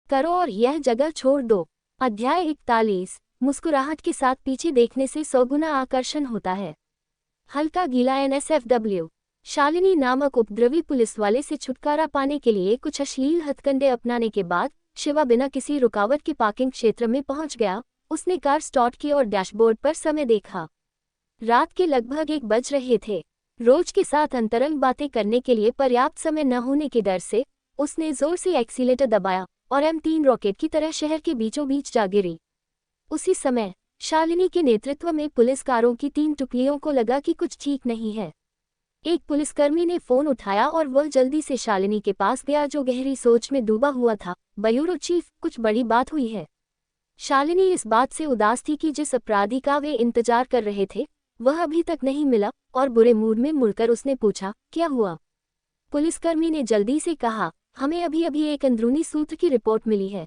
करो और यह जगह छोड़ दो। अध्याय 41। मुस्कुराहट के साथ पीछे देखने से 100 गुना आकर्षण होता है। हल्का गीला NSFW। शालिनी नामक उपद्रवी पुलिस वाले से छुटकारा पाने के लिए कुछ अश्लील हथकंडे अपनाने के बाद शिवा बिना किसी रुकावट के पार्किंग क्षेत्र में पहुंच गया। उसने कार स्टार्ट की और डैशबोर्ड पर समय देखा। रात के लगभग 1 बज रहे थे। रोज के साथ अंतरंग बातें करने के लिए पर्याप्त समय न होने के डर से उसने जोर से एक्सीलेटर दबाया और M3 रॉकेट की तरह शहर के बीचों बीच जा गिरी। उसी समय शालिनी के नेतृत्व में पुलिस कारों की 3 टुकड़ियों को लगा कि कुछ ठीक नहीं है। एक पुलिसकर्मी ने फोन उठाया और वह जल्दी से शालिनी के पास गया जो गहरी सोच में डूबा हुआ था। ब्यूरो चीफ, कुछ बड़ी बात हुई है। शालिनी इस बात से उदास थी कि जिस अपराधी का वे इंतजार कर रहे थे वह अभी तक नहीं मिला, और बुरे मूड में मुड़कर उसने पूछा, क्या हुआ? पुलिसकर्मी ने जल्दी से कहा, हमें अभी अभी एक अंदरूनी सूत्र की रिपोर्ट मिली है।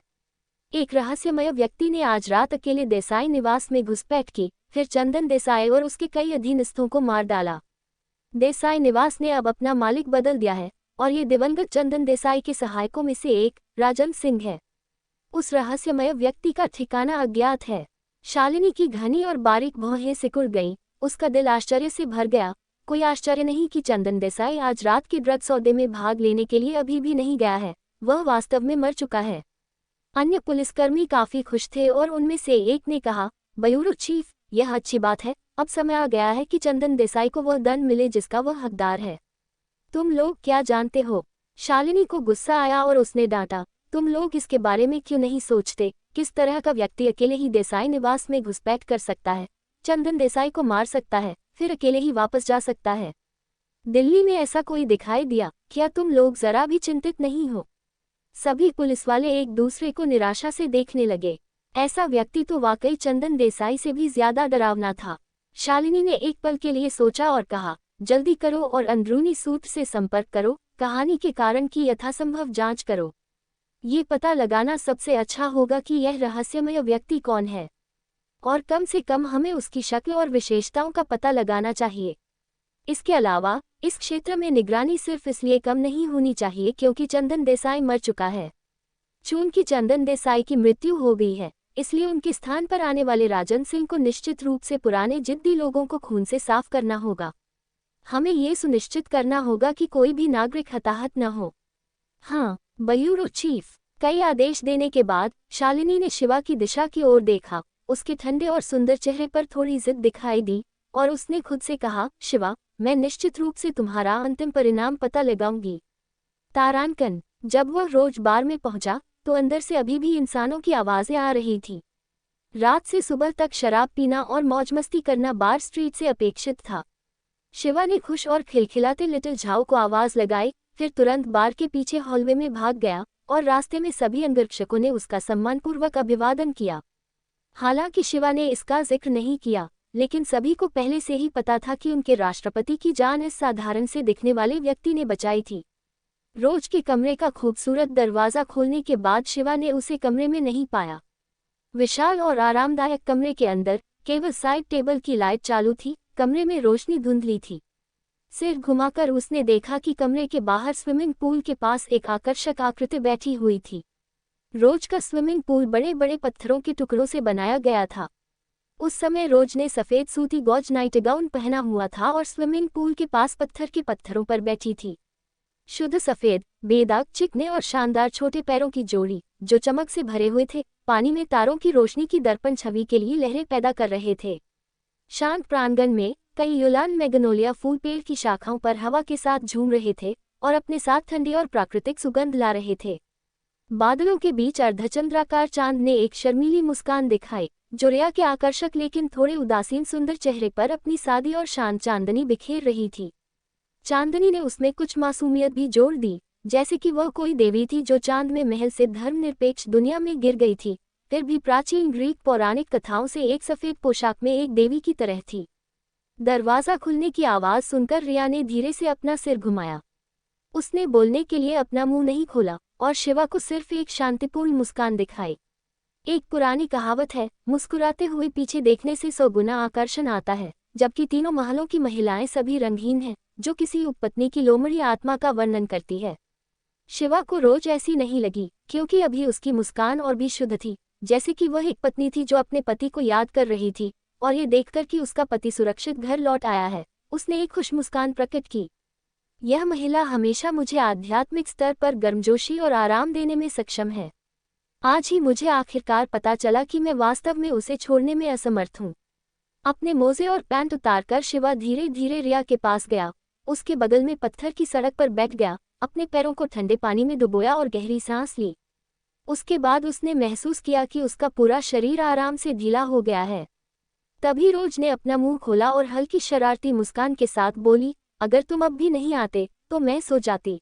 एक रहस्यमय व्यक्ति ने आज रात अकेले देसाई निवास में घुसपैठ की, फिर चंदन देसाई और उसके कई अधीनस्थों को मार डाला। देसाई निवास ने अब अपना मालिक बदल दिया है और ये दिवंगत चंदन देसाई के सहायकों में से एक राजन सिंह है। उस रहस्यमय व्यक्ति का ठिकाना अज्ञात है। शालिनी की घनी और बारीक भौहें सिकुड़ गईं। उसका दिल आश्चर्य से भर गया। कोई आश्चर्य नहीं कि चंदन देसाई आज रात के ड्रग सौदे में भाग लेने के लिए अभी भी नहीं गया है। वह वास्तव में मर चुका है। अन्य पुलिसकर्मी काफी खुश थे और उनमें से एक ने कहा, ब्यूरो चीफ, यह अच्छी बात है। अब समय आ गया है कि चंदन देसाई को वह दंड मिले जिसका वह हकदार है। तुम लोग क्या जानते हो? शालिनी को गुस्सा आया और उसने डांटा, तुम लोग इसके बारे में क्यों नहीं सोचते? किस तरह का व्यक्ति अकेले ही देसाई निवास में घुसपैठ कर सकता है, चंदन देसाई को मार सकता है, फिर अकेले ही वापस जा सकता है? दिल्ली में ऐसा कोई दिखाई दिया? क्या तुम लोग जरा भी चिंतित नहीं हो? सभी पुलिस वाले एक दूसरे को निराशा से देखने लगे। ऐसा व्यक्ति तो वाकई चंदन देसाई से भी ज्यादा डरावना था। शालिनी ने एक पल के लिए सोचा और कहा, जल्दी करो और अंदरूनी सूत्र से संपर्क करो। कहानी के कारण की यथासंभव जांच करो। ये पता लगाना सबसे अच्छा होगा कि यह रहस्यमय व्यक्ति कौन है, और कम से कम हमें उसकी शक्ल और विशेषताओं का पता लगाना चाहिए। इसके अलावा इस क्षेत्र में निगरानी सिर्फ इसलिए कम नहीं होनी चाहिए क्योंकि चंदन देसाई मर चुका है। चूंकि चंदन देसाई की मृत्यु हो गई है, इसलिए उनके स्थान पर आने वाले राजन सिंह को निश्चित रूप से पुराने जिद्दी लोगों को खून से साफ करना होगा। हमें ये सुनिश्चित करना होगा कि कोई भी नागरिक हताहत न हो। हाँ ब्यूरो चीफ। कई आदेश देने के बाद शालिनी ने शिवा की दिशा की ओर देखा। उसके ठंडे और सुंदर चेहरे पर थोड़ी जिद दिखाई दी और उसने खुद से कहा, शिवा, मैं निश्चित रूप से तुम्हारा अंतिम परिणाम पता लगाऊंगी। तारांकन। जब वह रोज बार में पहुंचा तो अंदर से अभी भी इंसानों की आवाजें आ रही थी। रात से सुबह तक शराब पीना और मौज मस्ती करना बार स्ट्रीट से अपेक्षित था। शिवा ने खुश और खिलखिलाते लिटिल झाओ को आवाज लगाई, फिर तुरंत बार के पीछे हॉलवे में भाग गया और रास्ते में सभी अंगरक्षकों ने उसका सम्मानपूर्वक अभिवादन किया। हालांकि शिवा ने इसका जिक्र नहीं किया, लेकिन सभी को पहले से ही पता था कि उनके राष्ट्रपति की जान इस साधारण से दिखने वाले व्यक्ति ने बचाई थी। रोज के कमरे का खूबसूरत दरवाजा खोलने के बाद शिवा ने उसे कमरे में नहीं पाया। विशाल और आरामदायक कमरे के अंदर केवल साइड टेबल की लाइट चालू थी। कमरे में रोशनी धुंधली थी। सिर घुमाकर उसने देखा कि कमरे के बाहर स्विमिंग पूल के पास एक आकर्षक आकृति बैठी हुई थी। रोज का स्विमिंग पूल बड़े बड़े पत्थरों के टुकड़ों से बनाया गया था। उस समय रोज ने सफेद सूती गॉज नाइटगाउन पहना हुआ था और स्विमिंग पूल के पास पत्थर के पत्थरों पर बैठी थी। शुद्ध सफेद, बेदाग, चिकने और शानदार छोटे पैरों की जोड़ी, जो चमक से भरे हुए थे, पानी में तारों की रोशनी की दर्पण छवि के लिए लहरें पैदा कर रहे थे। शांत प्रांगण में कई यूलान मैग्नोलिया फूल पेड़ की शाखाओं पर हवा के साथ झूम रहे थे और अपने साथ ठंडी और प्राकृतिक सुगंध ला रहे थे। बादलों के बीच अर्धचंद्राकार चांद ने एक शर्मीली मुस्कान दिखाई, जो रिया के आकर्षक लेकिन थोड़े उदासीन सुंदर चेहरे पर अपनी सादी और शांत चांदनी बिखेर रही थी। चांदनी ने उसमें कुछ मासूमियत भी जोड़ दी, जैसे कि वह कोई देवी थी जो चांद में महल से धर्मनिरपेक्ष दुनिया में गिर गई थी, फिर भी प्राचीन ग्रीक पौराणिक कथाओं से एक सफेद पोशाक में एक देवी की तरह थी। दरवाजा खुलने की आवाज सुनकर रिया ने धीरे से अपना सिर घुमाया। उसने बोलने के लिए अपना मुंह नहीं खोला और शिवा को सिर्फ एक शांतिपूर्ण मुस्कान दिखाई। एक पुरानी कहावत है, मुस्कुराते हुए पीछे देखने से 100 गुना आकर्षण आता है, जबकि तीनों महलों की महिलाएं सभी रंगहीन हैं, जो किसी उपपत्नी की लोमड़ी आत्मा का वर्णन करती है। शिवा को रोज ऐसी नहीं लगी, क्योंकि अभी उसकी मुस्कान और भी शुद्ध थी, जैसे कि वह एक पत्नी थी जो अपने पति को याद कर रही थी। और ये देखकर कि उसका पति सुरक्षित घर लौट आया है, उसने एक खुश मुस्कान प्रकट की। यह महिला हमेशा मुझे आध्यात्मिक स्तर पर गर्मजोशी और आराम देने में सक्षम है। आज ही मुझे आखिरकार पता चला कि मैं वास्तव में उसे छोड़ने में असमर्थ हूँ। अपने मोजे और पैंट उतारकर शिवा धीरे धीरे रिया के पास गया, उसके बगल में पत्थर की सड़क पर बैठ गया, अपने पैरों को ठंडे पानी में डुबोया और गहरी सांस ली। उसके बाद उसने महसूस किया कि उसका पूरा शरीर आराम से ढीला हो गया है। तभी रोज ने अपना मुंह खोला और हल्की शरारती मुस्कान के साथ बोली, अगर तुम अब भी नहीं आते तो मैं सो जाती।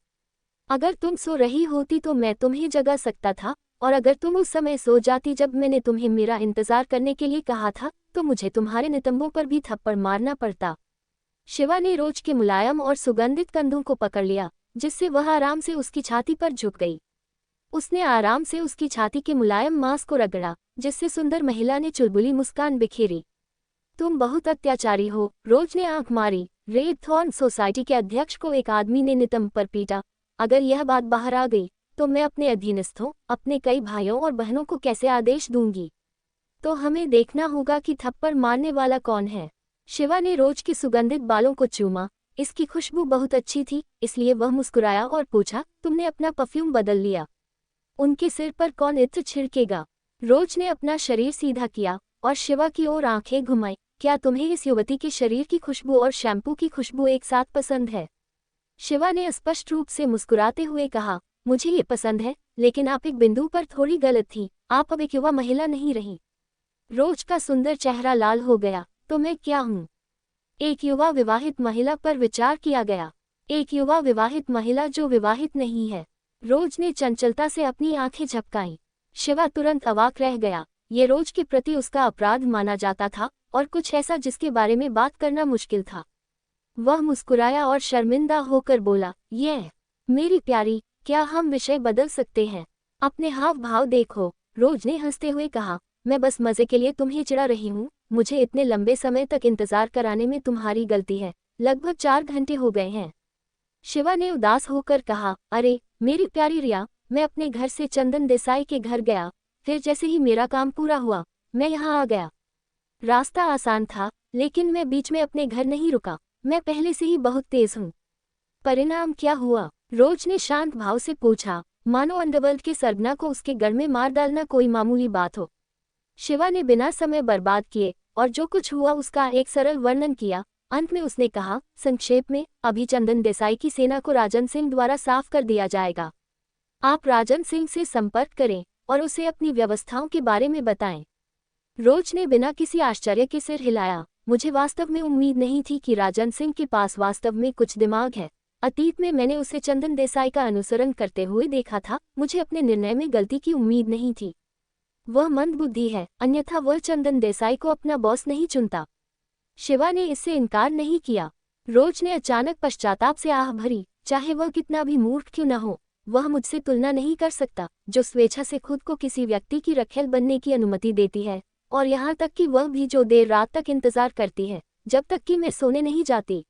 अगर तुम सो रही होती तो मैं तुम्हें जगा सकता था, और अगर तुम उस समय सो जाती जब मैंने तुम्हें मेरा इंतजार करने के लिए कहा था, तो मुझे तुम्हारे नितंबों पर भी थप्पड़ मारना पड़ता। शिवा ने रोज के मुलायम और सुगंधित कंधों को पकड़ लिया, जिससे वह आराम से उसकी छाती पर झुक गई। उसने आराम से उसकी छाती के मुलायम मांस को रगड़ा, जिससे सुंदर महिला ने चुलबुली मुस्कान बिखेरी। तुम बहुत अत्याचारी हो, रोज ने आंख मारी। रेड थॉर्न सोसाइटी के अध्यक्ष को एक आदमी ने नितंब पर पीटा। अगर यह बात बाहर आ गई तो मैं अपने अधीनस्थों, अपने कई भाइयों और बहनों को कैसे आदेश दूंगी। तो हमें देखना होगा कि थप्पड़ मारने वाला कौन है। शिवा ने रोज के सुगंधित बालों को चूमा, इसकी खुशबू बहुत अच्छी थी, इसलिए वह मुस्कुराया और पूछा, तुमने अपना परफ्यूम बदल लिया? उनके सिर पर कौन इत्र छिड़केगा? रोज ने अपना शरीर सीधा किया और शिवा की ओर आंखें घुमाई। क्या तुम्हें इस युवती के शरीर की खुशबू और शैम्पू की खुशबू एक साथ पसंद है? शिवा ने स्पष्ट रूप से मुस्कुराते हुए कहा, मुझे ये पसंद है, लेकिन आप एक बिंदु पर थोड़ी गलत थी, आप अब एक युवा महिला नहीं रही। रोज का सुंदर चेहरा लाल हो गया। तो मैं क्या हूँ? एक युवा विवाहित महिला पर विचार किया गया। एक युवा विवाहित महिला जो विवाहित नहीं है। रोज ने चंचलता से अपनी आंखें झपकाईं। शिवा तुरंत अवाक रह गया। ये रोज के प्रति उसका अपराध माना जाता था, और कुछ ऐसा जिसके बारे में बात करना मुश्किल था। वह मुस्कुराया और शर्मिंदा होकर बोला, ये मेरी प्यारी, क्या हम विषय बदल सकते हैं? अपने हाव भाव देखो। रोज ने हंसते हुए कहा, मैं बस मजे के लिए तुम्हें चिढ़ा रही हूँ, मुझे इतने लंबे समय तक इंतजार कराने में तुम्हारी गलती है, लगभग 4 घंटे हो गए हैं। शिवा ने उदास होकर कहा, अरे मेरी प्यारी रिया, मैं अपने घर से चंदन देसाई के घर गया, फिर जैसे ही मेरा काम पूरा हुआ मैं यहाँ आ गया। रास्ता आसान था, लेकिन मैं बीच में अपने घर नहीं रुका, मैं पहले से ही बहुत तेज हूँ। परिणाम क्या हुआ? रोज ने शांत भाव से पूछा, मानो अंडरवर्ल्ड के सरगना को उसके घर में मार डालना कोई मामूली बात हो। शिवा ने बिना समय बर्बाद किए और जो कुछ हुआ उसका एक सरल वर्णन किया। अंत में उसने कहा, संक्षेप में, अभी चंदन देसाई की सेना को राजन सिंह द्वारा साफ कर दिया जाएगा। आप राजन सिंह से संपर्क करें और उसे अपनी व्यवस्थाओं के बारे में बताएं। रोज ने बिना किसी आश्चर्य के सिर हिलाया। मुझे वास्तव में उम्मीद नहीं थी कि राजन सिंह के पास वास्तव में कुछ दिमाग है। अतीत में मैंने उसे चंदन देसाई का अनुसरण करते हुए देखा था, मुझे अपने निर्णय में गलती की उम्मीद नहीं थी। वह मंदबुद्धि है, अन्यथा वह चंदन देसाई को अपना बॉस नहीं चुनता। शिवा ने इससे इनकार नहीं किया। रोज ने अचानक पश्चाताप से आह भरी, चाहे वह कितना भी मूर्ख क्यों न हो, वह मुझसे तुलना नहीं कर सकता, जो स्वेच्छा से खुद को किसी व्यक्ति की रखेल बनने की अनुमति देती है, और यहाँ तक कि वह भी जो देर रात तक इंतजार करती है, जब तक कि मैं सोने नहीं जाती।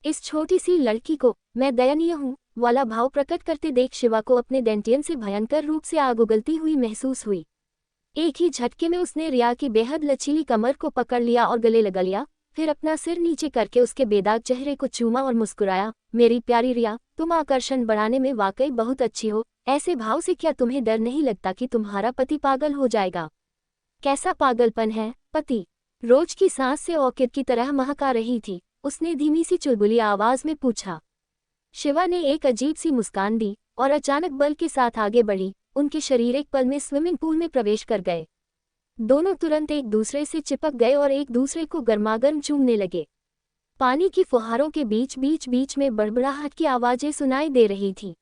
इस छोटी सी लड़की को मैं दयनीय हूँ वाला भाव प्रकट करते देख शिवा को अपने डेंटियन से भयंकर रूप से आग उगलती हुई महसूस हुई। एक ही झटके में उसने रिया की बेहद लचीली कमर को पकड़ लिया और गले लगा लिया, फिर अपना सिर नीचे करके उसके बेदाग चेहरे को चूमा और मुस्कुराया, मेरी प्यारी रिया, तुम आकर्षण बढ़ाने में वाकई बहुत अच्छी हो। ऐसे भाव से क्या तुम्हें डर नहीं लगता कि तुम्हारा पति पागल हो जाएगा? कैसा पागलपन है, पति? रोज की सांस से ऑर्किड की तरह महक आ रही थी। उसने धीमी सी चुलबुली आवाज में पूछा। शिवा ने एक अजीब सी मुस्कान दी और अचानक बल के साथ आगे बढ़ी। उनके शरीर एक पल में स्विमिंग पूल में प्रवेश कर गए। दोनों तुरंत एक दूसरे से चिपक गए और एक दूसरे को गर्मागर्म चूमने लगे। पानी की फुहारों के बीच में बड़बड़ाहट की आवाजें सुनाई दे रही थी।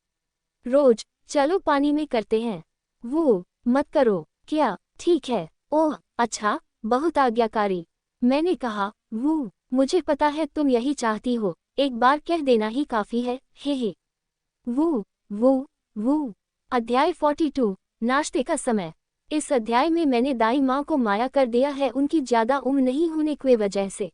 रोज, चलो पानी में करते हैं। वो मत करो। क्या? ठीक है। ओह अच्छा, बहुत आज्ञाकारी। मैंने कहा, वो मुझे पता है तुम यही चाहती हो, एक बार कह देना ही काफी है। हे वो। अध्याय 42, नाश्ते का समय। इस अध्याय में मैंने दाई माँ को माया कर दिया है, उनकी ज्यादा उम्र नहीं होने की वजह से।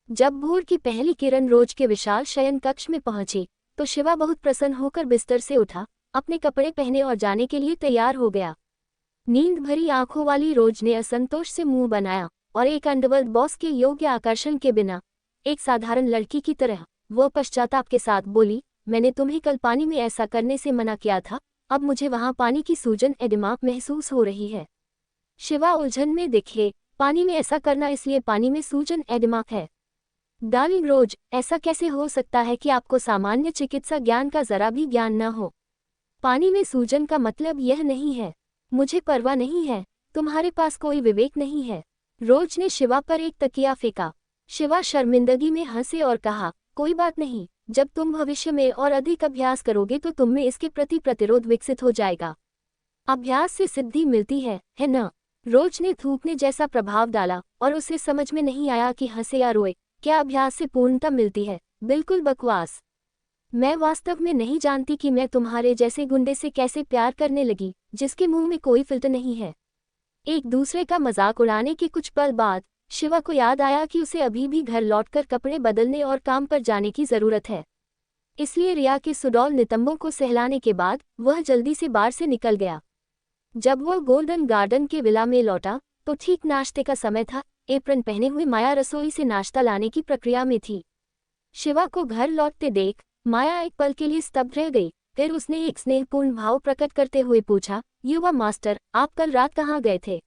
जब भोर की पहली किरण रोज के विशाल शयन कक्ष में पहुंची तो शिवा बहुत प्रसन्न होकर बिस्तर से उठा अपने कपड़े पहने और जाने के लिए तैयार हो गया। नींद भरी आंखों वाली रोज ने असंतोष से मुंह बनाया और एक अंडरवर्ल्ड बॉस के योग्य आकर्षण के बिना एक साधारण लड़की की तरह वह पश्चाताप के साथ बोली, मैंने तुम्हें कल पानी में ऐसा करने से मना किया था, अब मुझे वहां पानी की सूजन एडिमाक महसूस हो रही है। शिवा उलझन में दिखे, पानी में ऐसा करना इसलिए पानी में सूजन एडिमाक है। डार्लिंग रोज, ऐसा कैसे हो सकता है कि आपको सामान्य चिकित्सा ज्ञान का जरा भी ज्ञान न हो। पानी में सूजन का मतलब यह नहीं है। मुझे परवाह नहीं है, तुम्हारे पास कोई विवेक नहीं है। रोज ने शिवा पर एक तकिया फेंका। शिवा शर्मिंदगी में हंसे और कहा, कोई बात नहीं, जब तुम भविष्य में और अधिक अभ्यास करोगे तो तुम में इसके प्रति प्रतिरोध विकसित हो जाएगा। अभ्यास से सिद्धि मिलती है न? रोज ने थूकने जैसा प्रभाव डाला और उसे समझ में नहीं आया कि हंसे या रोए। क्या अभ्यास से पूर्णता मिलती है? बिल्कुल बकवास। मैं वास्तव में नहीं जानती कि मैं तुम्हारे जैसे गुंडे से कैसे प्यार करने लगी, जिसके मुंह में कोई फिल्टर नहीं है। एक दूसरे का मजाक उड़ाने के कुछ पल बाद शिवा को याद आया कि उसे अभी भी घर लौटकर कपड़े बदलने और काम पर जाने की जरूरत है। इसलिए रिया के सुडौल नितंबों को सहलाने के बाद वह जल्दी से बार से निकल गया। जब वह गोल्डन गार्डन के विला में लौटा तो ठीक नाश्ते का समय था। एप्रन पहने हुए माया रसोई से नाश्ता लाने की प्रक्रिया में थी। शिवा को घर लौटते देख माया एक पल के लिए स्तब्ध रह गई। फिर उसने एक स्नेहपूर्ण भाव प्रकट करते हुए पूछा, युवा मास्टर, आप कल रात कहाँ गए थे?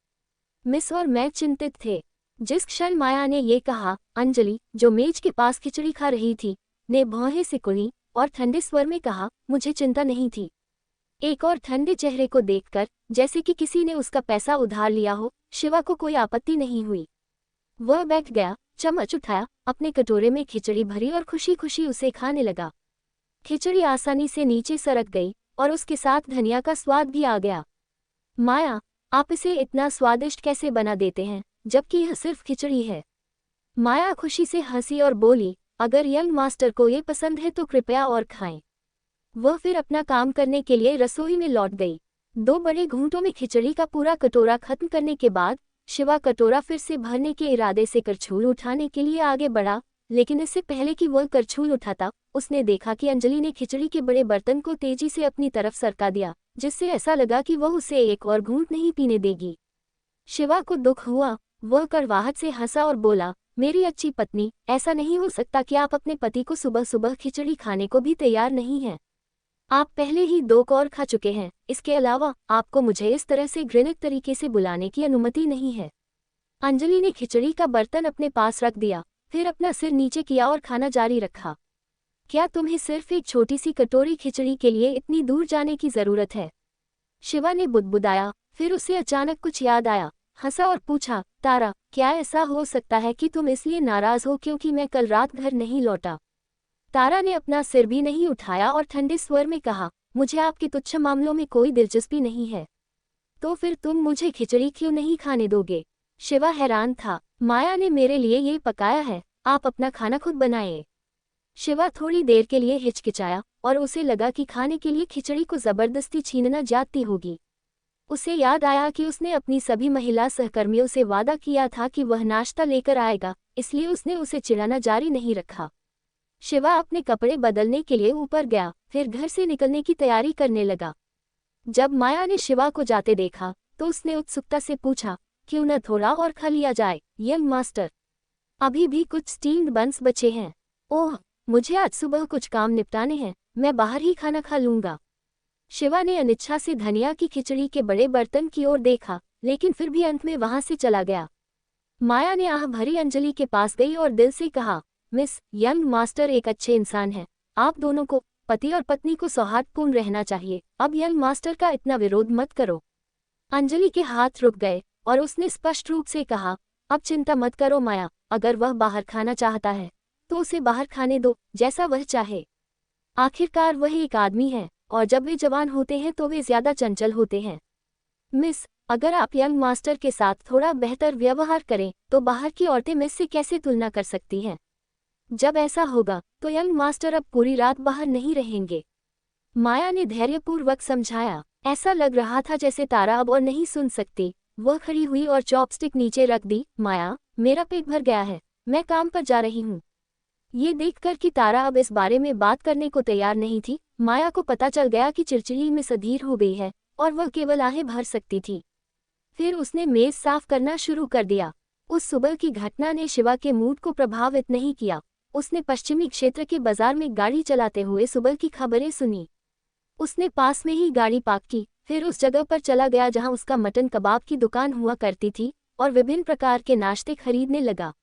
मिस और मैं चिंतित थे। जिस क्षण माया ने ये कहा, अंजलि, जो मेज के पास खिचड़ी खा रही थी, ने भौहें सिकुड़ी और ठंडे स्वर में कहा, मुझे चिंता नहीं थी। एक और ठंडे चेहरे को देखकर, जैसे कि किसी ने उसका पैसा उधार लिया हो, शिवा को कोई आपत्ति नहीं हुई। वह बैठ गया, चम्मच उठाया, अपने कटोरे में खिचड़ी भरी और खुशी खुशी उसे खाने लगा। खिचड़ी आसानी से नीचे सरक गई और उसके साथ धनिया का स्वाद भी आ गया। माया, आप इसे इतना स्वादिष्ट कैसे बना देते हैं, जबकि यह सिर्फ खिचड़ी है? माया खुशी से हंसी और बोली, अगर यंग मास्टर को ये पसंद है तो कृपया और खाएं। वह फिर अपना काम करने के लिए रसोई में लौट गई। 2 बड़े घूंटों में खिचड़ी का पूरा कटोरा खत्म करने के बाद शिवा कटोरा फिर से भरने के इरादे से करछूल उठाने के लिए आगे बढ़ा, लेकिन इससे पहले कि वह करछूल उठाता, उसने देखा कि अंजलि ने खिचड़ी के बड़े बर्तन को तेजी से अपनी तरफ सरका दिया, जिससे ऐसा लगा कि वह उसे एक और घूंट नहीं पीने देगी। शिवा को दुख हुआ। वह कड़वाहट से हंसा और बोला, मेरी अच्छी पत्नी, ऐसा नहीं हो सकता कि आप अपने पति को सुबह सुबह खिचड़ी खाने को भी तैयार नहीं हैं। आप पहले ही 2 कौर खा चुके हैं। इसके अलावा आपको मुझे इस तरह से घृणित तरीके से बुलाने की अनुमति नहीं है। अंजलि ने खिचड़ी का बर्तन अपने पास रख दिया, फिर अपना सिर नीचे किया और खाना जारी रखा। क्या तुम्हें सिर्फ एक छोटी सी कटोरी खिचड़ी के लिए इतनी दूर जाने की जरूरत है? शिवा ने बुदबुदाया। फिर उसे अचानक कुछ याद आया, हंसा और पूछा, तारा, क्या ऐसा हो सकता है कि तुम इसलिए नाराज हो क्योंकि मैं कल रात घर नहीं लौटा? तारा ने अपना सिर भी नहीं उठाया और ठंडे स्वर में कहा, मुझे आपके तुच्छ मामलों में कोई दिलचस्पी नहीं है। तो फिर तुम मुझे खिचड़ी क्यों नहीं खाने दोगे? शिवा हैरान था। माया ने मेरे लिए ये पकाया है, आप अपना खाना खुद बनाएं। शिवा थोड़ी देर के लिए हिचकिचाया और उसे लगा कि खाने के लिए खिचड़ी को जबरदस्ती छीनना ज्यादती होगी। उसे याद आया कि उसने अपनी सभी महिला सहकर्मियों से वादा किया था कि वह नाश्ता लेकर आएगा, इसलिए उसने उसे चिढ़ाना जारी नहीं रखा। शिवा अपने कपड़े बदलने के लिए ऊपर गया, फिर घर से निकलने की तैयारी करने लगा। जब माया ने शिवा को जाते देखा तो उसने उत्सुकता से पूछा, क्यों न थोड़ा और खा लिया जाए यंग मास्टर? अभी भी कुछ स्टीम्ड बंस बचे हैं। ओह, मुझे आज सुबह कुछ काम निपटाने हैं, मैं बाहर ही खाना खा लूंगा। शिवा ने अनिच्छा से धनिया की खिचड़ी के बड़े बर्तन की ओर देखा, लेकिन फिर भी अंत में वहां से चला गया। माया ने आह भरी अंजलि के पास गई और दिल से कहा, मिस, यंग मास्टर एक अच्छे इंसान हैं। आप दोनों को, पति और पत्नी को सौहार्दपूर्ण रहना चाहिए। अब यंग मास्टर का इतना विरोध मत करो। अंजलि के हाथ रुक गए और उसने स्पष्ट रूप से कहा, अब चिंता मत करो माया, अगर वह बाहर खाना चाहता है तो उसे बाहर खाने दो, जैसा वह चाहे। आखिरकार वह एक आदमी है और जब वे जवान होते हैं तो वे ज्यादा चंचल होते हैं। मिस, अगर आप यंग मास्टर के साथ थोड़ा बेहतर व्यवहार करें तो बाहर की औरतें मिस से कैसे तुलना कर सकती हैं? जब ऐसा होगा तो यंग मास्टर अब पूरी रात बाहर नहीं रहेंगे। माया ने धैर्यपूर्वक समझाया। ऐसा लग रहा था जैसे तारा अब और नहीं सुन सकती। वह खड़ी हुई और चॉपस्टिक नीचे रख दी। माया, मेरा पेट भर गया है, मैं काम पर जा रही हूँ। ये देखकर कि तारा अब इस बारे में बात करने को तैयार नहीं थी, माया को पता चल गया कि चिड़चिड़ी में सधीर हो गई है और वह केवल आहें भर सकती थी। फिर उसने मेज साफ करना शुरू कर दिया। उस सुबह की घटना ने शिवा के मूड को प्रभावित नहीं किया। उसने पश्चिमी क्षेत्र के बाजार में गाड़ी चलाते हुए सुबह की खबरें सुनी। उसने पास में ही गाड़ी पार्क की, फिर उस जगह पर चला गया जहां उसका मटन कबाब की दुकान हुआ करती थी और विभिन्न प्रकार के नाश्ते खरीदने लगा।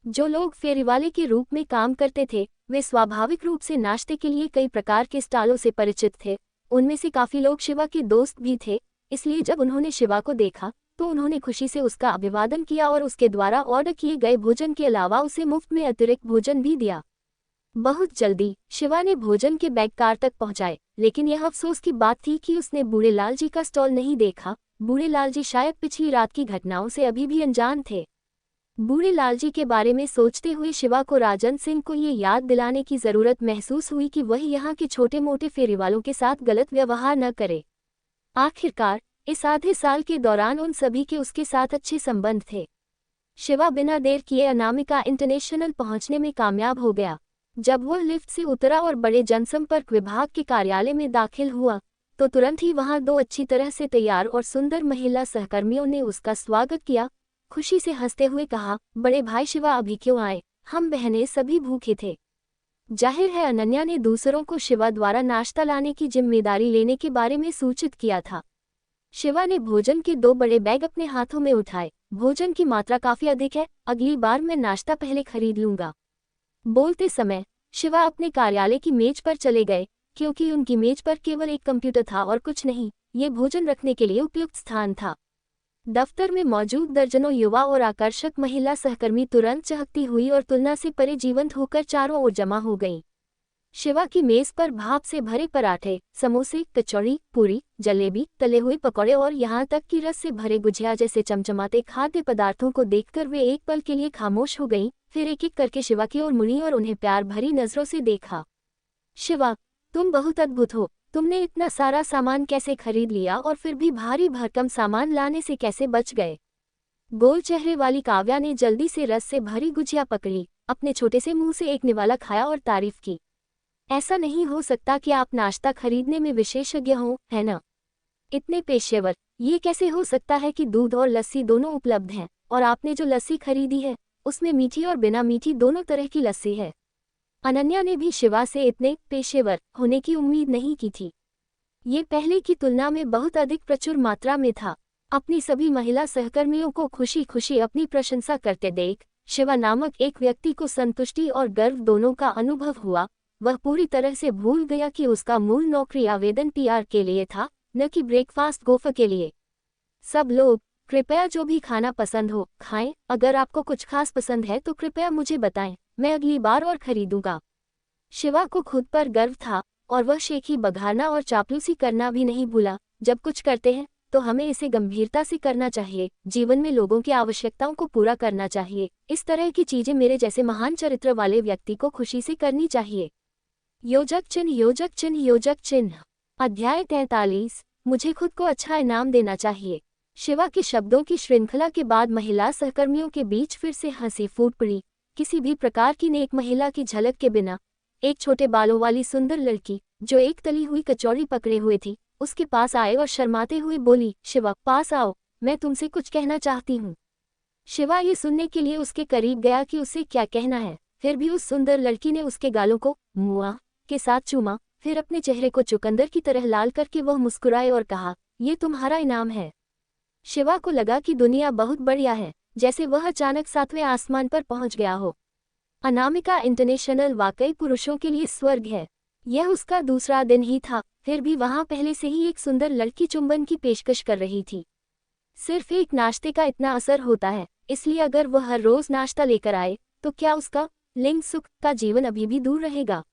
जो लोग फेरीवाले के रूप में काम करते थे वे स्वाभाविक रूप से नाश्ते के लिए कई प्रकार के स्टॉलों से परिचित थे। उनमें से काफी लोग शिवा के दोस्त भी थे, इसलिए जब उन्होंने शिवा को देखा तो उन्होंने खुशी से उसका अभिवादन किया और उसके द्वारा ऑर्डर किए गए भोजन के अलावा उसे मुफ्त में अतिरिक्त भोजन भी दिया। बहुत जल्दी शिवा ने भोजन के बैग कार तक पहुंचाए, लेकिन यह अफसोस की बात थी कि उसने बूढ़े लाल जी का स्टॉल नहीं देखा। बूढ़े लाल जी शायद पिछली रात की घटनाओं से अभी भी अनजान थे। बूढ़े लाल जी के बारे में सोचते हुए शिवा को राजन सिंह को ये याद दिलाने की जरूरत महसूस हुई कि वह यहाँ के छोटे मोटे फेरीवालों के साथ गलत व्यवहार न करे। आखिरकार इस आधे साल के दौरान उन सभी के उसके साथ अच्छे संबंध थे। शिवा बिना देर किए अनामिका इंटरनेशनल पहुंचने में कामयाब हो गया। जब वह लिफ्ट से उतरा और बड़े जनसंपर्क विभाग के कार्यालय में दाखिल हुआ तो तुरंत ही वहां दो अच्छी तरह से तैयार और सुंदर महिला सहकर्मियों ने उसका स्वागत किया। खुशी से हंसते हुए कहा, बड़े भाई शिवा अभी क्यों आए? हम बहनें सभी भूखे थे। जाहिर है अनन्या ने दूसरों को शिवा द्वारा नाश्ता लाने की जिम्मेदारी लेने के बारे में सूचित किया था। शिवा ने भोजन के 2 बड़े बैग अपने हाथों में उठाए। भोजन की मात्रा काफी अधिक है, अगली बार मैं नाश्ता पहले खरीद लूंगा। बोलते समय शिवा अपने कार्यालय की मेज पर चले गए, क्योंकि उनकी मेज पर केवल एक कंप्यूटर था और कुछ नहीं। ये भोजन रखने के लिए उपयुक्त स्थान था। दफ्तर में मौजूद दर्जनों युवा और आकर्षक महिला सहकर्मी तुरंत चहकती हुई और तुलना से परे जीवंत होकर चारों ओर जमा हो गईं। शिवा की मेज पर भाप से भरे पराठे, समोसे, कचौड़ी, पूरी, जलेबी, तले हुए पकौड़े और यहाँ तक कि रस से भरे गुजिया जैसे चमचमाते खाद्य पदार्थों को देखकर वे एक पल के लिए खामोश हो गईं। फिर एक एक करके शिवा की ओर मुड़ी और उन्हें प्यार भरी नजरों से देखा। शिवा, तुम बहुत अद्भुत हो। तुमने इतना सारा सामान कैसे खरीद लिया और फिर भी भारी भरकम सामान लाने से कैसे बच गए? गोल चेहरे वाली काव्या ने जल्दी से रस से भरी गुजिया पकड़ी, अपने छोटे से मुंह से एक निवाला खाया और तारीफ की। ऐसा नहीं हो सकता कि आप नाश्ता खरीदने में विशेषज्ञ हो, है ना? इतने पेशेवर। ये कैसे हो सकता है कि दूध और लस्सी दोनों उपलब्ध हैं और आपने जो लस्सी खरीदी है उसमें मीठी और बिना मीठी दोनों तरह की लस्सी है। अनन्या ने भी शिवा से इतने पेशेवर होने की उम्मीद नहीं की थी। ये पहले की तुलना में बहुत अधिक प्रचुर मात्रा में था। अपनी सभी महिला सहकर्मियों को खुशी खुशी अपनी प्रशंसा करते देख शिवा नामक एक व्यक्ति को संतुष्टि और गर्व दोनों का अनुभव हुआ। वह पूरी तरह से भूल गया कि उसका मूल नौकरी आवेदन पीआर के लिए था, न कि ब्रेकफास्ट गोफर के लिए। सब लोग कृपया जो भी खाना पसंद हो खाएं। अगर आपको कुछ खास पसंद है तो कृपया मुझे बताएं, मैं अगली बार और खरीदूंगा। शिवा को खुद पर गर्व था और वह शेखी बघारना और चापलूसी करना भी नहीं भूला। जब कुछ करते हैं तो हमें इसे गंभीरता से करना चाहिए। जीवन में लोगों की आवश्यकताओं को पूरा करना चाहिए। इस तरह की चीजें मेरे जैसे महान चरित्र वाले व्यक्ति को खुशी से करनी चाहिए। योजक चिन्ह योजक चिन्ह योजक चिन्ह। अध्याय 43। मुझे खुद को अच्छा इनाम देना चाहिए। शिवा के शब्दों की श्रृंखला के बाद महिला सहकर्मियों के बीच फिर से हंसी फूट पड़ी। किसी भी प्रकार की नेक महिला की झलक के बिना एक छोटे बालों वाली सुंदर लड़की जो एक तली हुई कचौड़ी पकड़े हुए थी उसके पास आए और शर्माते हुए बोली, शिवा पास आओ, मैं तुमसे कुछ कहना चाहती हूँ। शिवा ये सुनने के लिए उसके करीब गया कि उसे क्या कहना है। फिर भी उस सुंदर लड़की ने उसके गालों को मुआ के साथ चूमा, फिर अपने चेहरे को चुकंदर की तरह लाल करके वह मुस्कुराए और कहा, ये तुम्हारा इनाम है। शिवा को लगा कि दुनिया बहुत बढ़िया है, जैसे वह अचानक 7वें आसमान पर पहुंच गया हो। अनामिका इंटरनेशनल वाकई पुरुषों के लिए स्वर्ग है। यह उसका दूसरा दिन ही था, फिर भी वहां पहले से ही एक सुंदर लड़की चुंबन की पेशकश कर रही थी। सिर्फ एक नाश्ते का इतना असर होता है, इसलिए अगर वह हर रोज नाश्ता लेकर आए तो क्या उसका लिंग सुख का जीवन अभी भी दूर रहेगा?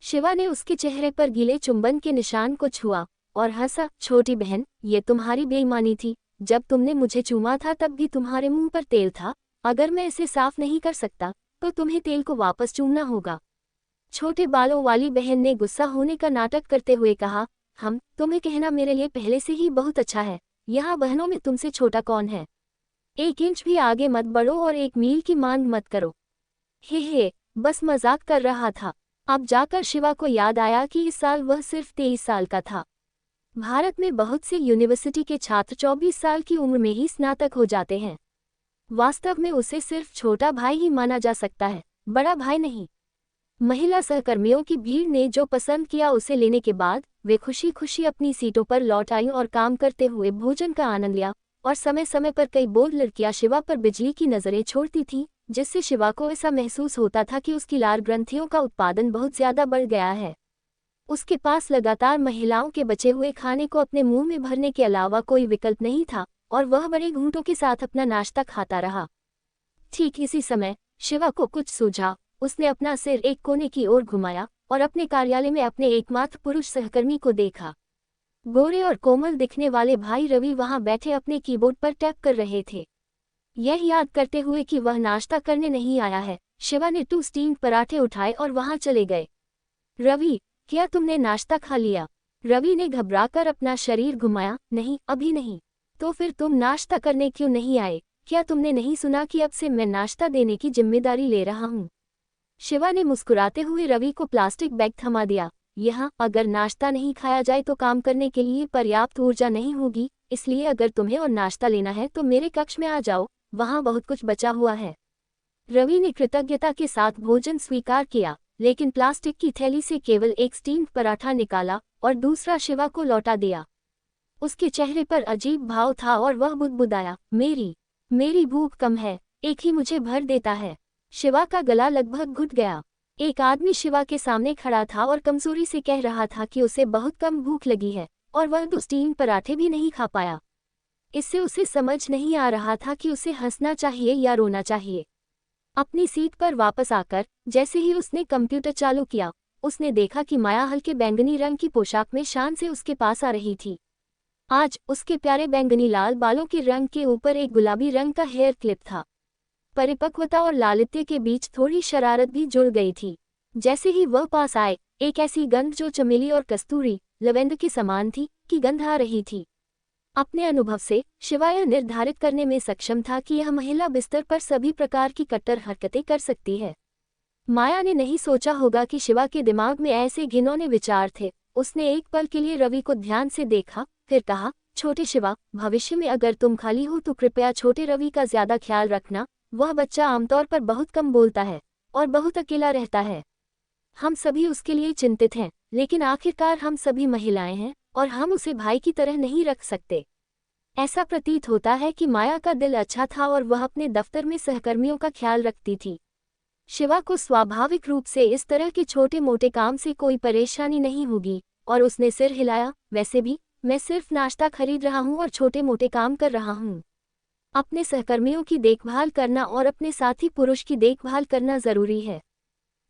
शिवा ने उसके चेहरे पर गीले चुंबन के निशान को छुआ और हंसा। छोटी बहन, ये तुम्हारी बेईमानी थी। जब तुमने मुझे चूमा था तब भी तुम्हारे मुंह पर तेल था। अगर मैं इसे साफ नहीं कर सकता तो तुम्हें तेल को वापस चूमना होगा। छोटे बालों वाली बहन ने गुस्सा होने का नाटक करते हुए कहा, तुम्हें कहना मेरे लिए पहले से ही बहुत अच्छा है। यहाँ बहनों में तुमसे छोटा कौन है? 1 इंच भी आगे मत बढ़ो और 1 मील की मांग मत करो। हे बस मजाक कर रहा था। अब जाकर शिवा को याद आया कि इस साल वह सिर्फ 23 साल का था। भारत में बहुत से यूनिवर्सिटी के छात्र 24 साल की उम्र में ही स्नातक हो जाते हैं। वास्तव में उसे सिर्फ छोटा भाई ही माना जा सकता है, बड़ा भाई नहीं। महिला सहकर्मियों की भीड़ ने जो पसंद किया उसे लेने के बाद वे खुशी खुशी अपनी सीटों पर लौट आईं और काम करते हुए भोजन का आनंद लिया। और समय समय पर कई बोल्ड लड़कियां शिवा पर बिजली की नजरें छोड़ती थीं, जिससे शिवा को ऐसा महसूस होता था कि उसकी लार ग्रंथियों का उत्पादन बहुत ज्यादा बढ़ गया है। उसके पास लगातार महिलाओं के बचे हुए खाने को अपने मुंह में भरने के अलावा कोई विकल्प नहीं था और वह बड़े घूंटों के साथ अपना नाश्ता खाता रहा। ठीक इसी समय शिवा को कुछ सूझा। उसने अपना सिर एक कोने की ओर घुमाया और अपने कार्यालय में अपने एकमात्र पुरुष सहकर्मी को देखा। गोरे और कोमल दिखने वाले भाई रवि वहां बैठे अपने कीबोर्ड पर टैप कर रहे थे। यह याद करते हुए कि वह नाश्ता करने नहीं आया है, शिवा ने 2 स्टीम्ड पराठे उठाए और वहां चले गए। रवि, क्या तुमने नाश्ता खा लिया? रवि ने घबराकर अपना शरीर घुमाया। नहीं, अभी नहीं। तो फिर तुम नाश्ता करने क्यों नहीं आए? क्या तुमने नहीं सुना कि अब से मैं नाश्ता देने की जिम्मेदारी ले रहा हूँ? शिवा ने मुस्कुराते हुए रवि को प्लास्टिक बैग थमा दिया। यहाँ अगर नाश्ता नहीं खाया जाए तो काम करने के लिए पर्याप्त ऊर्जा नहीं होगी, इसलिए अगर तुम्हें और नाश्ता लेना है तो मेरे कक्ष में आ जाओ, वहाँ बहुत कुछ बचा हुआ है। रवि ने कृतज्ञता के साथ भोजन स्वीकार किया, लेकिन प्लास्टिक की थैली से केवल एक स्टीम्ड पराठा निकाला और दूसरा शिवा को लौटा दिया। उसके चेहरे पर अजीब भाव था और वह बुदबुदाया, मेरी भूख कम है, एक ही मुझे भर देता है। शिवा का गला लगभग घुट गया। एक आदमी शिवा के सामने खड़ा था और कमजोरी से कह रहा था कि उसे बहुत कम भूख लगी है और वह 2 स्टीम्ड पराठे भी नहीं खा पाया। इससे उसे समझ नहीं आ रहा था कि उसे हंसना चाहिए या रोना चाहिए। अपनी सीट पर वापस आकर जैसे ही उसने कंप्यूटर चालू किया, उसने देखा कि माया हल्के बैंगनी रंग की पोशाक में शान से उसके पास आ रही थी। आज उसके प्यारे बैंगनी लाल बालों के रंग के ऊपर एक गुलाबी रंग का हेयर क्लिप था। परिपक्वता और लालित्य के बीच थोड़ी शरारत भी जुड़ गई थी। जैसे ही वह पास आए, एक ऐसी गंध जो चमेली और कस्तूरी, लवेंडर के समान थी, की गंध आ रही थी। अपने अनुभव से शिवा यह निर्धारित करने में सक्षम था कि यह महिला बिस्तर पर सभी प्रकार की कट्टर हरकतें कर सकती है। माया ने नहीं सोचा होगा कि शिवा के दिमाग में ऐसे घिनौने विचार थे। उसने एक पल के लिए रवि को ध्यान से देखा, फिर कहा, छोटे शिवा, भविष्य में अगर तुम खाली हो तो कृपया छोटे रवि का ज्यादा ख्याल रखना। वह बच्चा आमतौर पर बहुत कम बोलता है और बहुत अकेला रहता है। हम सभी उसके लिए चिंतित हैं, लेकिन आखिरकार हम सभी महिलाएं हैं और हम उसे भाई की तरह नहीं रख सकते। ऐसा प्रतीत होता है कि माया का दिल अच्छा था और वह अपने दफ्तर में सहकर्मियों का ख्याल रखती थी। शिवा को स्वाभाविक रूप से इस तरह के छोटे मोटे काम से कोई परेशानी नहीं होगी और उसने सिर हिलाया। वैसे भी मैं सिर्फ नाश्ता खरीद रहा हूँ और छोटे मोटे काम कर रहा हूँ। अपने सहकर्मियों की देखभाल करना और अपने साथी पुरुष की देखभाल करना जरूरी है।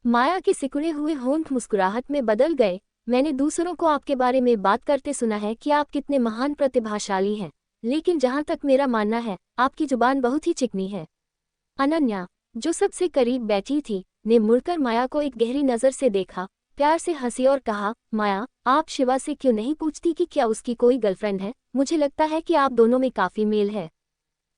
माया के सिकुड़े हुए होंठ मुस्कुराहट में बदल गए। मैंने दूसरों को आपके बारे में बात करते सुना है कि आप कितने महान प्रतिभाशाली हैं, लेकिन जहां तक मेरा मानना है, आपकी जुबान बहुत ही चिकनी है। अनन्या, जो सबसे करीब बैठी थी, ने मुड़कर माया को एक गहरी नजर से देखा, प्यार से हंसी और कहा, माया, आप शिवा से क्यों नहीं पूछती कि क्या उसकी कोई गर्लफ्रेंड है? मुझे लगता है कि आप दोनों में काफी मेल है।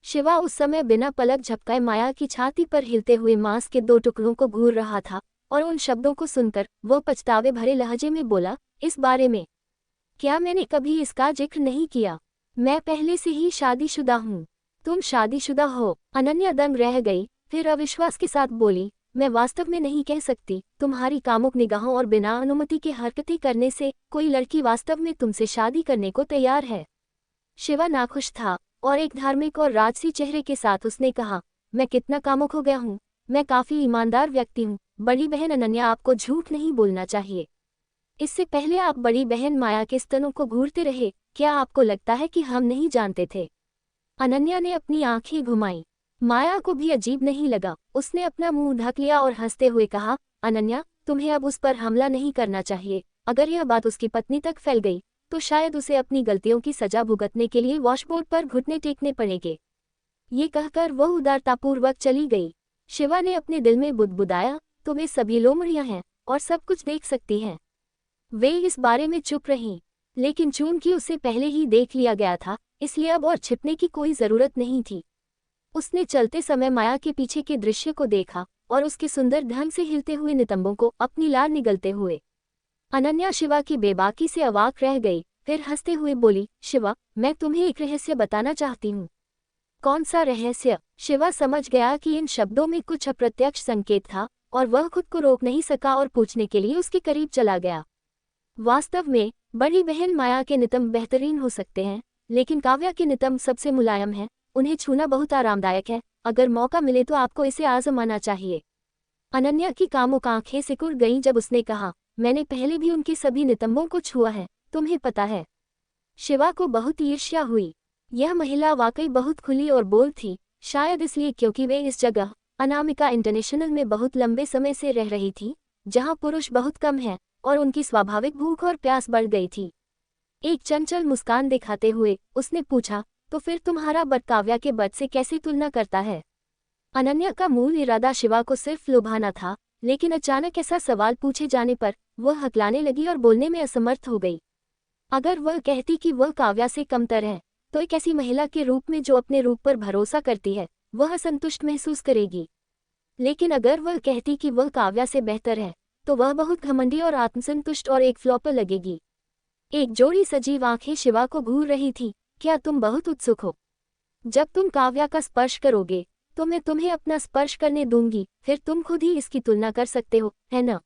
शिवा उस समय बिना पलक झपकाए माया की छाती पर हिलते हुए मांस के 2 टुकड़ों को घूर रहा था और उन शब्दों को सुनकर वो पछतावे भरे लहजे में बोला, इस बारे में क्या मैंने कभी इसका जिक्र नहीं किया? मैं पहले से ही शादीशुदा हूँ। तुम शादीशुदा हो? अनन्या दंग रह गई, फिर अविश्वास के साथ बोली, मैं वास्तव में नहीं कह सकती। तुम्हारी कामुक निगाहों और बिना अनुमति के हरकतें करने से कोई लड़की वास्तव में तुमसे शादी करने को तैयार है। शिवा नाखुश था और एक धार्मिक और राजसी चेहरे के साथ उसने कहा, मैं कितना कामुक हो गया हूँ? मैं काफी ईमानदार व्यक्ति हूँ। बड़ी बहन अनन्या, आपको झूठ नहीं बोलना चाहिए। इससे पहले आप बड़ी बहन माया के स्तनों को घूरते रहे। क्या आपको लगता है कि हम नहीं जानते थे? अनन्या ने अपनी आंखें घुमाई। माया को भी अजीब नहीं लगा। उसने अपना मुंह ढक लिया और हंसते हुए कहा, अनन्या, तुम्हें अब उस पर हमला नहीं करना चाहिए। अगर यह बात उसकी पत्नी तक फैल गई तो शायद उसे अपनी गलतियों की सजा भुगतने के लिए वॉशबोर्ड पर घुटने टेकने पड़ेंगे। ये कहकर वह उदारतापूर्वक चली गई। शिवा ने अपने दिल में बुदबुदाया, तो वे सभी लोमड़ियां हैं और सब कुछ देख सकती हैं। वे इस बारे में चुप रहीं, लेकिन चूंकि उसे पहले ही देख लिया गया था, इसलिए अब और छिपने की कोई जरूरत नहीं थी। उसने चलते समय माया के पीछे के दृश्य को देखा और उसके सुंदर ढंग से हिलते हुए नितंबों को अपनी लार निगलते हुए। अनन्या शिवा की बेबाकी से अवाक रह गई, फिर हंसते हुए बोली, शिवा, मैं तुम्हें एक रहस्य बताना चाहती हूँ। कौन सा रहस्य? शिवा समझ गया कि इन शब्दों में कुछ अप्रत्यक्ष संकेत था और वह खुद को रोक नहीं सका और पूछने के लिए उसके करीब चला गया। वास्तव में बड़ी बहन माया के नितंब बेहतरीन हो सकते हैं, लेकिन काव्या के नितंब सबसे मुलायम है, उन्हें छूना बहुत आरामदायक है। अगर मौका मिले तो आपको इसे आजमाना चाहिए। अनन्या की कामुक आंखें सिकुड़ गईं जब उसने कहा, मैंने पहले भी उनके सभी नितंबों को छुआ है, तुम्हें पता है। शिवा को बहुत ईर्ष्या हुई। यह महिला वाकई बहुत खुली और बोल थी, शायद इसलिए क्योंकि वे इस जगह अनामिका इंटरनेशनल में बहुत लंबे समय से रह रही थी, जहां पुरुष बहुत कम हैं, और उनकी स्वाभाविक भूख और प्यास बढ़ गई थी। एक चंचल मुस्कान दिखाते हुए उसने पूछा, तो फिर तुम्हारा बट काव्या के बट से कैसे तुलना करता है? अनन्या का मूल इरादा शिवा को सिर्फ लुभाना था, लेकिन अचानक ऐसा सवाल पूछे जाने पर वह हकलाने लगी और बोलने में असमर्थ हो गई। अगर वह कहती कि वह काव्या से कमतर है, तो एक ऐसी महिला के रूप में जो अपने रूप पर भरोसा करती है, वह असंतुष्ट महसूस करेगी। लेकिन अगर वह कहती कि वह काव्या से बेहतर है, तो वह बहुत घमंडी और आत्मसंतुष्ट और एक फ्लॉपर लगेगी। एक जोड़ी सजीव आंखें शिवा को घूर रही थी। क्या तुम बहुत उत्सुक हो? जब तुम काव्या का स्पर्श करोगे तो मैं तुम्हें अपना स्पर्श करने दूंगी, फिर तुम खुद ही इसकी तुलना कर सकते हो, है न?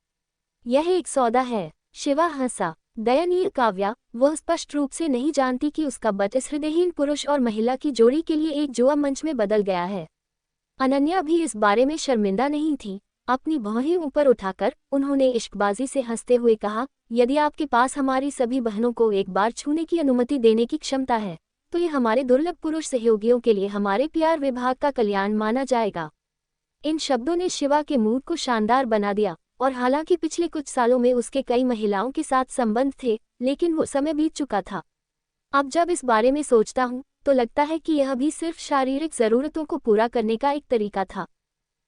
यह एक सौदा है। शिवा हंसा। दयनीय काव्या, वह स्पष्ट रूप से नहीं जानती कि उसका बट इस हृदयहीन पुरुष और महिला की जोड़ी के लिए एक जुआ मंच में बदल गया है। अनन्या भी इस बारे में शर्मिंदा नहीं थी। अपनी भौहें ऊपर उठाकर उन्होंने इश्कबाजी से हंसते हुए कहा, यदि आपके पास हमारी सभी बहनों को एक बार छूने की अनुमति देने की क्षमता है, तो ये हमारे दुर्लभ पुरुष सहयोगियों के लिए हमारे प्यार विभाग का कल्याण माना जाएगा। इन शब्दों ने शिवा के मूड को शानदार बना दिया, और हालांकि पिछले कुछ सालों में उसके कई महिलाओं के साथ संबंध थे, लेकिन वो समय बीत चुका था। अब जब इस बारे में सोचता हूँ तो लगता है कि यह भी सिर्फ शारीरिक ज़रूरतों को पूरा करने का एक तरीका था।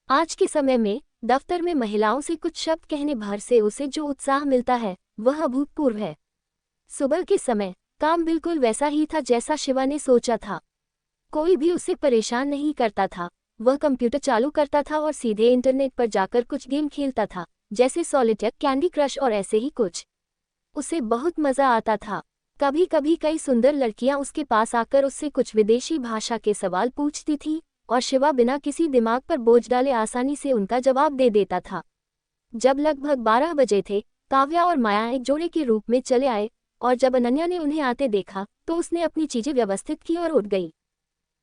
आज के समय में दफ्तर में महिलाओं से कुछ शब्द कहने भर से उसे जो उत्साह मिलता है वह अभूतपूर्व है। सुबह के समय काम बिल्कुल वैसा ही था जैसा शिवा ने सोचा था। कोई भी उसे परेशान नहीं करता था। वह कंप्यूटर चालू करता था और सीधे इंटरनेट पर जाकर कुछ गेम खेलता था, जैसे सॉलिटेयर, कैंडी क्रश और ऐसे ही कुछ। उसे बहुत मज़ा आता था। कभी कभी कई सुंदर लड़कियां उसके पास आकर उससे कुछ विदेशी भाषा के सवाल पूछती थीं, और शिवा बिना किसी दिमाग पर बोझ डाले आसानी से उनका जवाब दे देता था। जब लगभग 12 बजे थे, काव्या और माया एक जोड़े के रूप में चले आए, और जब अनन्या ने उन्हें आते देखा तो उसने अपनी चीजें व्यवस्थित की और उठ गई।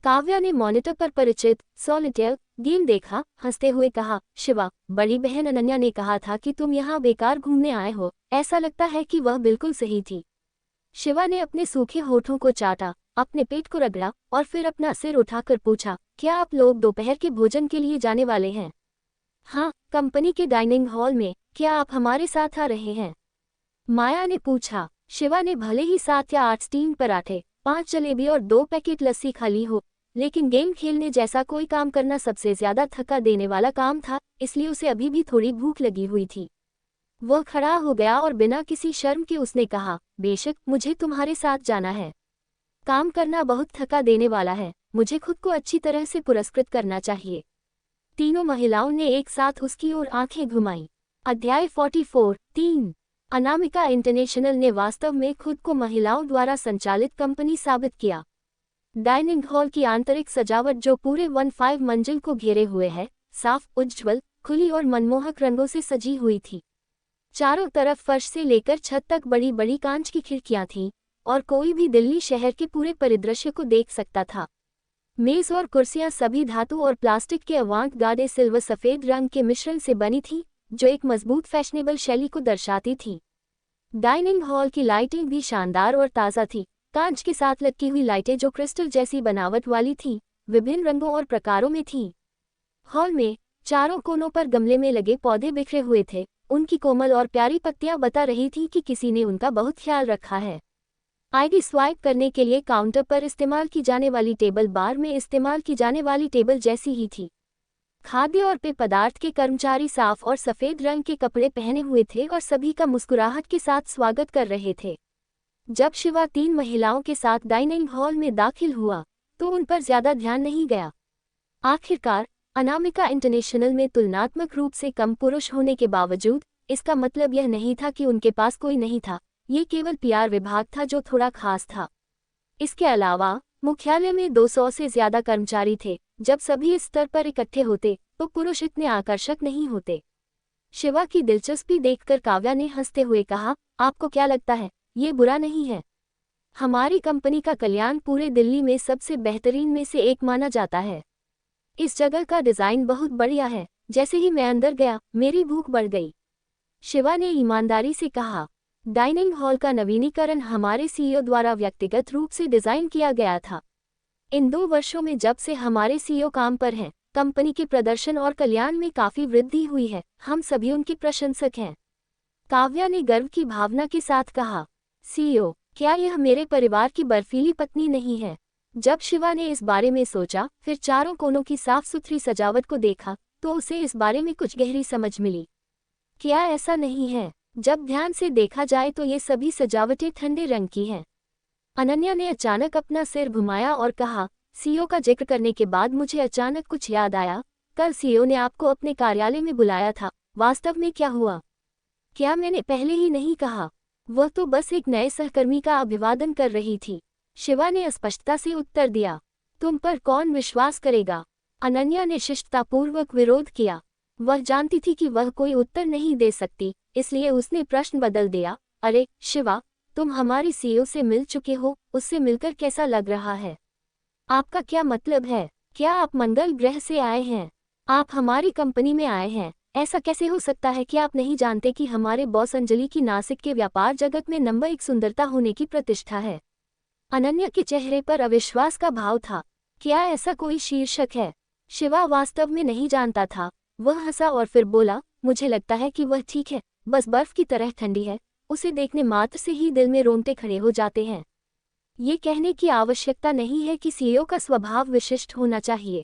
काव्या ने मॉनिटर पर परिचित सॉलिटेयर गेम देखा, हंसते हुए कहा, शिवा, बड़ी बहन अनन्या ने कहा था कि तुम यहाँ बेकार घूमने आए हो। ऐसा लगता है कि वह बिल्कुल सही थी। शिवा ने अपने सूखे होठों को चाटा, अपने पेट को रगड़ा और फिर अपना सिर उठाकर पूछा, क्या आप लोग दोपहर के भोजन के लिए जाने वाले हैं? हाँ, कंपनी के डाइनिंग हॉल में। क्या आप हमारे साथ आ रहे हैं? माया ने पूछा। शिवा ने भले ही 7 या 8 स्टीम पराठे, 5 जलेबी और 2 पैकेट लस्सी खा ली हो, लेकिन गेम खेलने जैसा कोई काम करना सबसे ज्यादा थका देने वाला काम था, इसलिए उसे अभी भी थोड़ी भूख लगी हुई थी। वह खड़ा हो गया और बिना किसी शर्म के उसने कहा, बेशक, मुझे तुम्हारे साथ जाना है। काम करना बहुत थका देने वाला है, मुझे खुद को अच्छी तरह से पुरस्कृत करना चाहिए। तीनों महिलाओं ने एक साथ उसकी ओर आंखें घुमाईं। अध्याय 44 3 अनामिका इंटरनेशनल ने वास्तव में खुद को महिलाओं द्वारा संचालित कंपनी साबित किया। डाइनिंग हॉल की आंतरिक सजावट जो पूरे 15 मंजिल को घेरे हुए है, साफ, उज्ज्वल, खुली और मनमोहक रंगों से सजी हुई थी। चारों तरफ फर्श से लेकर छत तक बड़ी बड़ी कांच की खिड़कियां थीं, और कोई भी दिल्ली शहर के पूरे परिदृश्य को देख सकता था। मेज और कुर्सियां सभी धातु और प्लास्टिक के अवांग गार्डे सिल्वर सफेद रंग के मिश्रण से बनी थी, जो एक मजबूत फैशनेबल शैली को दर्शाती थी। डाइनिंग हॉल की लाइटिंग भी शानदार और ताज़ा थी। कांच के साथ लटकी हुई लाइटें जो क्रिस्टल जैसी बनावट वाली थीं, विभिन्न रंगों और प्रकारों में थीं। हॉल में चारों कोनों पर गमले में लगे पौधे बिखरे हुए थे। उनकी कोमल और प्यारी पत्तियां बता रही थीं कि किसी ने उनका बहुत ख्याल रखा है। आईडी स्वाइप करने के लिए काउंटर पर इस्तेमाल की जाने वाली टेबल बार में इस्तेमाल की जाने वाली टेबल जैसी ही थी। खाद्य और पेय पदार्थ के कर्मचारी साफ और सफेद रंग के कपड़े पहने हुए थे और सभी का मुस्कुराहट के साथ स्वागत कर रहे थे। जब शिवा 3 महिलाओं के साथ डाइनिंग हॉल में दाखिल हुआ तो उन पर ज्यादा ध्यान नहीं गया। आखिरकार अनामिका इंटरनेशनल में तुलनात्मक रूप से कम पुरुष होने के बावजूद इसका मतलब यह नहीं था कि उनके पास कोई नहीं था, ये केवल पीआर विभाग था जो थोड़ा खास था। इसके अलावा मुख्यालय में 200 से ज्यादा कर्मचारी थे। जब सभी इस स्तर पर इकट्ठे होते तो पुरुष इतने आकर्षक नहीं होते। शिवा की दिलचस्पी देखकर काव्या ने हंसते हुए कहा, आपको क्या लगता है, ये बुरा नहीं है? हमारी कंपनी का कल्याण पूरे दिल्ली में सबसे बेहतरीन में से एक माना जाता है। इस जगह का डिजाइन बहुत बढ़िया है। जैसे ही मैं अंदर गया मेरी भूख बढ़ गई। शिवा ने ईमानदारी से कहा, डाइनिंग हॉल का नवीनीकरण हमारे सीईओ द्वारा व्यक्तिगत रूप से डिजाइन किया गया था। इन 2 वर्षों में जब से हमारे सीईओ काम पर हैं, कंपनी के प्रदर्शन और कल्याण में काफी वृद्धि हुई है। हम सभी उनके प्रशंसक हैं। काव्या ने गर्व की भावना के साथ कहा, सीईओ, क्या यह मेरे परिवार की बर्फीली पत्नी नहीं है? जब शिवा ने इस बारे में सोचा, फिर चारों कोनों की साफ सुथरी सजावट को देखा, तो उसे इस बारे में कुछ गहरी समझ मिली। क्या ऐसा नहीं है? जब ध्यान से देखा जाए तो ये सभी सजावटें ठंडे रंग की हैं। अनन्या ने अचानक अपना सिर घुमाया और कहा, सीईओ का जिक्र करने के बाद मुझे अचानक कुछ याद आया। कल सीईओ ने आपको अपने कार्यालय में बुलाया था, वास्तव में क्या हुआ? क्या मैंने पहले ही नहीं कहा? वह तो बस एक नए सहकर्मी का अभिवादन कर रही थी। शिवा ने स्पष्टता से उत्तर दिया। तुम पर कौन विश्वास करेगा? अनन्या ने शिष्टतापूर्वक विरोध किया। वह जानती थी कि वह कोई उत्तर नहीं दे सकती, इसलिए उसने प्रश्न बदल दिया, अरे शिवा, तुम हमारी सीईओ से मिल चुके हो, उससे मिलकर कैसा लग रहा है? आपका क्या मतलब है? क्या आप मंगल ग्रह से आए हैं? आप हमारी कंपनी में आए हैं? ऐसा कैसे हो सकता है कि आप नहीं जानते कि हमारे बॉस अंजलि की नासिक के व्यापार जगत में नंबर 1 सुंदरता होने की प्रतिष्ठा है? अनन्या के चेहरे पर अविश्वास का भाव था। क्या ऐसा कोई शीर्षक है? शिवा वास्तव में नहीं जानता था। वह हंसा और फिर बोला, मुझे लगता है कि वह ठीक है, बस बर्फ की तरह ठंडी है। उसे देखने मात्र से ही दिल में रोंगटे खड़े हो जाते हैं। ये कहने की आवश्यकता नहीं है कि सीईओ का स्वभाव विशिष्ट होना चाहिए।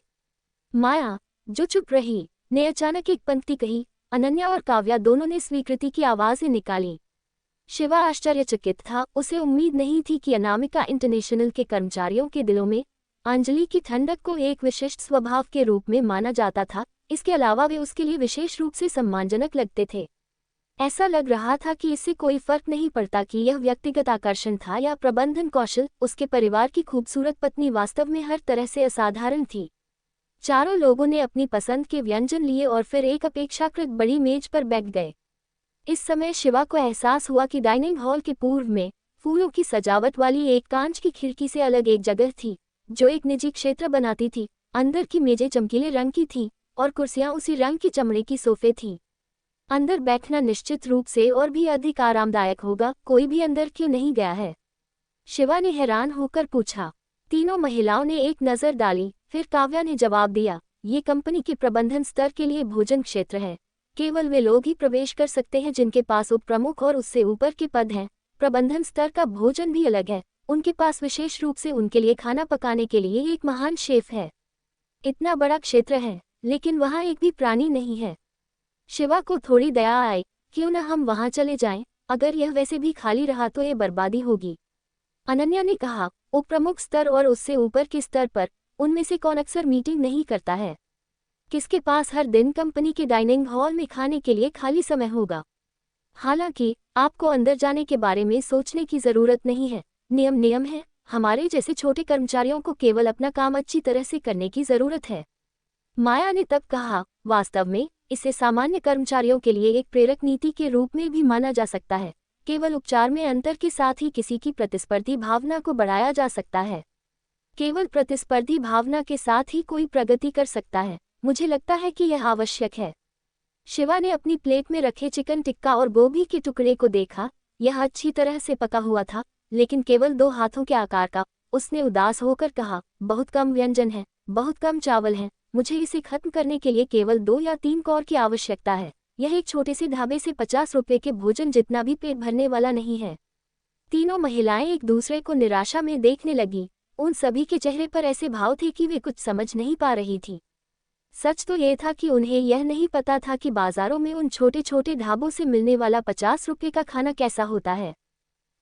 माया, जो चुप रही, ने अचानक एक पंक्ति कही। अनन्या और काव्या दोनों ने स्वीकृति की आवाजें निकाली। शिवा आश्चर्यचकित था। उसे उम्मीद नहीं थी कि अनामिका इंटरनेशनल के कर्मचारियों के दिलों में अंजलि की ठंडक को एक विशिष्ट स्वभाव के रूप में माना जाता था। इसके अलावा वे उसके लिए विशेष रूप से सम्मानजनक लगते थे। ऐसा लग रहा था कि इससे कोई फर्क नहीं पड़ता कि यह व्यक्तिगत आकर्षण था या प्रबंधन कौशल। उसके परिवार की खूबसूरत पत्नी वास्तव में हर तरह से असाधारण थी। चारों लोगों ने अपनी पसंद के व्यंजन लिए और फिर एक अपेक्षाकृत बड़ी मेज पर बैठ गए। इस समय शिवा को एहसास हुआ कि डाइनिंग हॉल के पूर्व में फूलों की सजावट वाली एक कांच की खिड़की से अलग एक जगह थी, जो एक निजी क्षेत्र बनाती थी। अंदर की मेजें चमकीले रंग की थीं और कुर्सियां उसी रंग की चमड़े की सोफे थीं। अंदर बैठना निश्चित रूप से और भी अधिक आरामदायक होगा। कोई भी अंदर क्यों नहीं गया है? शिवा ने हैरान होकर पूछा। तीनों महिलाओं ने एक नज़र डाली, फिर काव्या ने जवाब दिया, ये कंपनी के प्रबंधन स्तर के लिए भोजन क्षेत्र है। केवल वे लोग ही प्रवेश कर सकते हैं जिनके पास उप प्रमुख और उससे ऊपर के पद हैं। प्रबंधन स्तर का भोजन भी अलग है। उनके पास विशेष रूप से उनके लिए खाना पकाने के लिए एक महान शेफ है। इतना बड़ा क्षेत्र है, लेकिन वहाँ एक भी प्राणी नहीं है। शिवा को थोड़ी दया आई। क्यों न हम वहाँ चले जाएं? अगर यह वैसे भी खाली रहा तो ये बर्बादी होगी। अनन्या ने कहा, उप प्रमुख स्तर और उससे ऊपर के स्तर पर उनमें से कौन अक्सर मीटिंग नहीं करता है? किसके पास हर दिन कंपनी के डाइनिंग हॉल में खाने के लिए खाली समय होगा? हालांकि आपको अंदर जाने के बारे में सोचने की जरूरत नहीं है। नियम है। हमारे जैसे छोटे कर्मचारियों को केवल अपना काम अच्छी तरह से करने की जरूरत है। माया ने तब कहा, वास्तव में इसे सामान्य कर्मचारियों के लिए एक प्रेरक नीति के रूप में भी माना जा सकता है। केवल उपचार में अंतर के साथ ही किसी की प्रतिस्पर्धी भावना को बढ़ाया जा सकता है। केवल प्रतिस्पर्धी भावना के साथ ही कोई प्रगति कर सकता है। मुझे लगता है कि यह आवश्यक है। शिवा ने अपनी प्लेट में रखे चिकन टिक्का और गोभी के टुकड़े को देखा। यह अच्छी तरह से पका हुआ था, लेकिन केवल 2 हाथों के आकार का। उसने उदास होकर कहा, बहुत कम व्यंजन है, बहुत कम चावल हैं। मुझे इसे खत्म करने के लिए केवल 2 या 3 कौर की आवश्यकता है। यह एक छोटे से ढाबे से 50 रुपये के भोजन जितना भी पेट भरने वाला नहीं है। तीनों महिलाएं एक दूसरे को निराशा में देखने लगी। उन सभी के चेहरे पर ऐसे भाव थे कि वे कुछ समझ नहीं पा रही थी। सच तो यह था कि उन्हें यह नहीं पता था कि बाजारों में उन छोटे छोटे ढाबों से मिलने वाला 50 रुपये का खाना कैसा होता है।